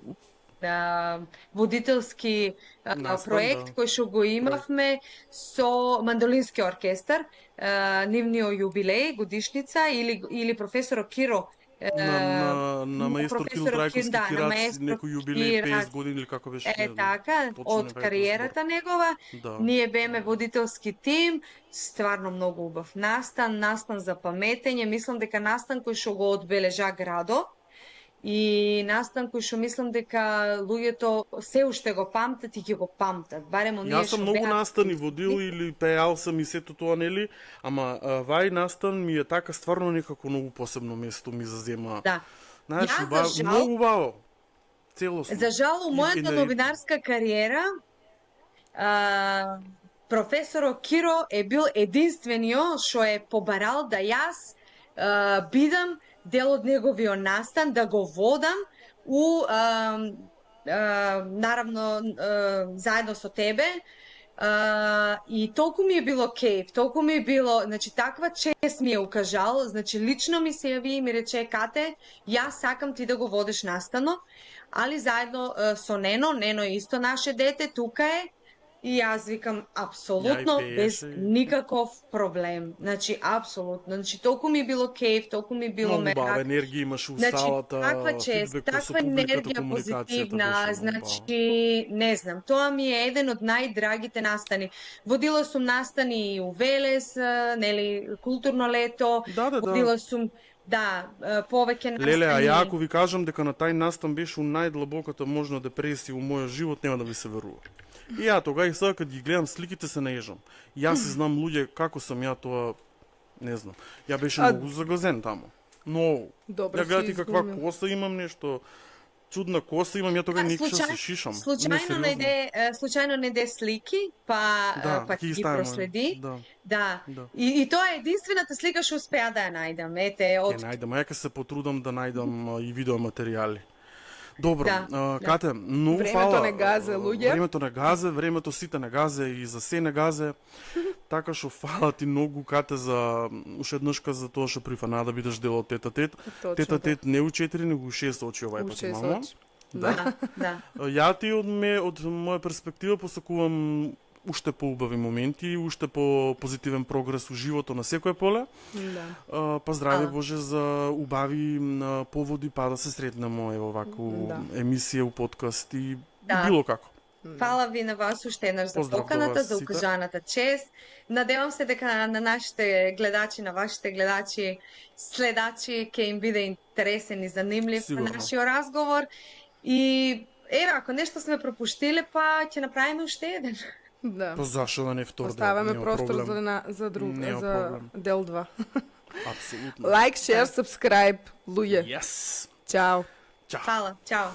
водителски проект кој што го имавме со мандолински оркестар, нивниот јубилеј, годишница, или професорот Киро, на маестро Киро Трајковски Кирац, некој јубилеј 50 години или како беше. Така, од кариерата негова. Ние беме водителски тим, стварно многу убав настан за паметење, мислам дека настан кој што го одбележа градот, и настан кој што мислам дека луѓето се уште го памтат и ќе го памтат. Барем оние Јас сум што многу беа настани водил или пеал сам и сето тоа, нели? Ама вај настан ми е така стварно некако многу посебно место ми зазема. Да. Знаеш, Јас, за жал, многу убаво. Целосно. За жал, у мојата новинарска кариера, професорот Киро е бил единствениот што е побарал да јас бидам дел од неговиот настан, да го водам наравно заедно со тебе. И толку ми е било кејф, толку ми е било, значи таква чест ми е укажал, значи лично ми се јави и ми рече: Кате, јас сакам ти да го водиш настано, али заедно со Нено е исто наше дете, тука е. И јас викам апсолутно без никаков проблем. Значи апсолутно. Значи толку ми било кејф, толку ми било мерак. Много бава енергија имаш у салата. Таква чест, таква енергија позитивна. Значи не знам, тоа ми е еден од најдрагите настани. Водила сум настани и у Велес, нели, културно лето. Водила сум повеќе настани. Леле, а ја ако ви кажам дека на тај настан беше у најдлабоката можна депресија у мојот живот, нема да ви се верува. И ја тога и сега кога ги гледам сликите се наежам. Јас си знам луѓе како сум ја тоа, не знам. Ја беше многу загазен таму. Многу. Ја гледате каква коса имам, нешто чудна коса имам, ја тога никша се шишам. Случајно најде слики, па ги проследи. Да. И тоа е единствената слика што успеа да ја најдам. Ете, од најдам, ја се потрудам да најдам и видеоматеријали. Добро, Кате, многу фала. Времето не газе, луѓе. Времето не газе, времето сите не газе и за се не газе. Така што фала ти многу, Кате, за уште еднашка за тоа што прифана да бидеш дел од Тета-тет. Тета-тет не у 4, него у 6 очи овај пат имамо. Да. Ја ти од моја перспектива посакувам уште поубави моменти, уште по позитивен прогрес у живото на секое поле. Па здраве Боже за убави поводи па да се сретнеме ево вако емисија у подкаст и било како. Фала ви на вас уште еднаш за поканата, за укажаната чест. Надевам се дека на нашите гледачи, на вашите гледачи, следачи ќе им биде интересен и занимлив нашиот разговор. И еве, ако нешто сме пропуштиле, па ќе направиме уште еден. Да. Па зашо да не втор дел? Оставаме простор за дел 2. Апсолутно. Лайк, шер, subscribe, луѓе. Yes. Чао. Ćao. Фала, чао.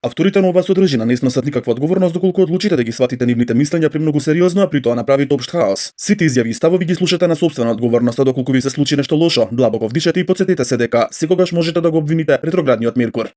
Авторите на оваа содржина не сносат никаква одговорност доколку одлучите да ги сватите нивните мислења премногу сериозно, а при тоа направите општ хаос. Сите изјави и ставови ги слушате на сопствена одговорност, а доколку ви се случи нешто лошо, длабоко вдишете и потсетете се дека секогаш можете да го обвините ретроградниот Меркур.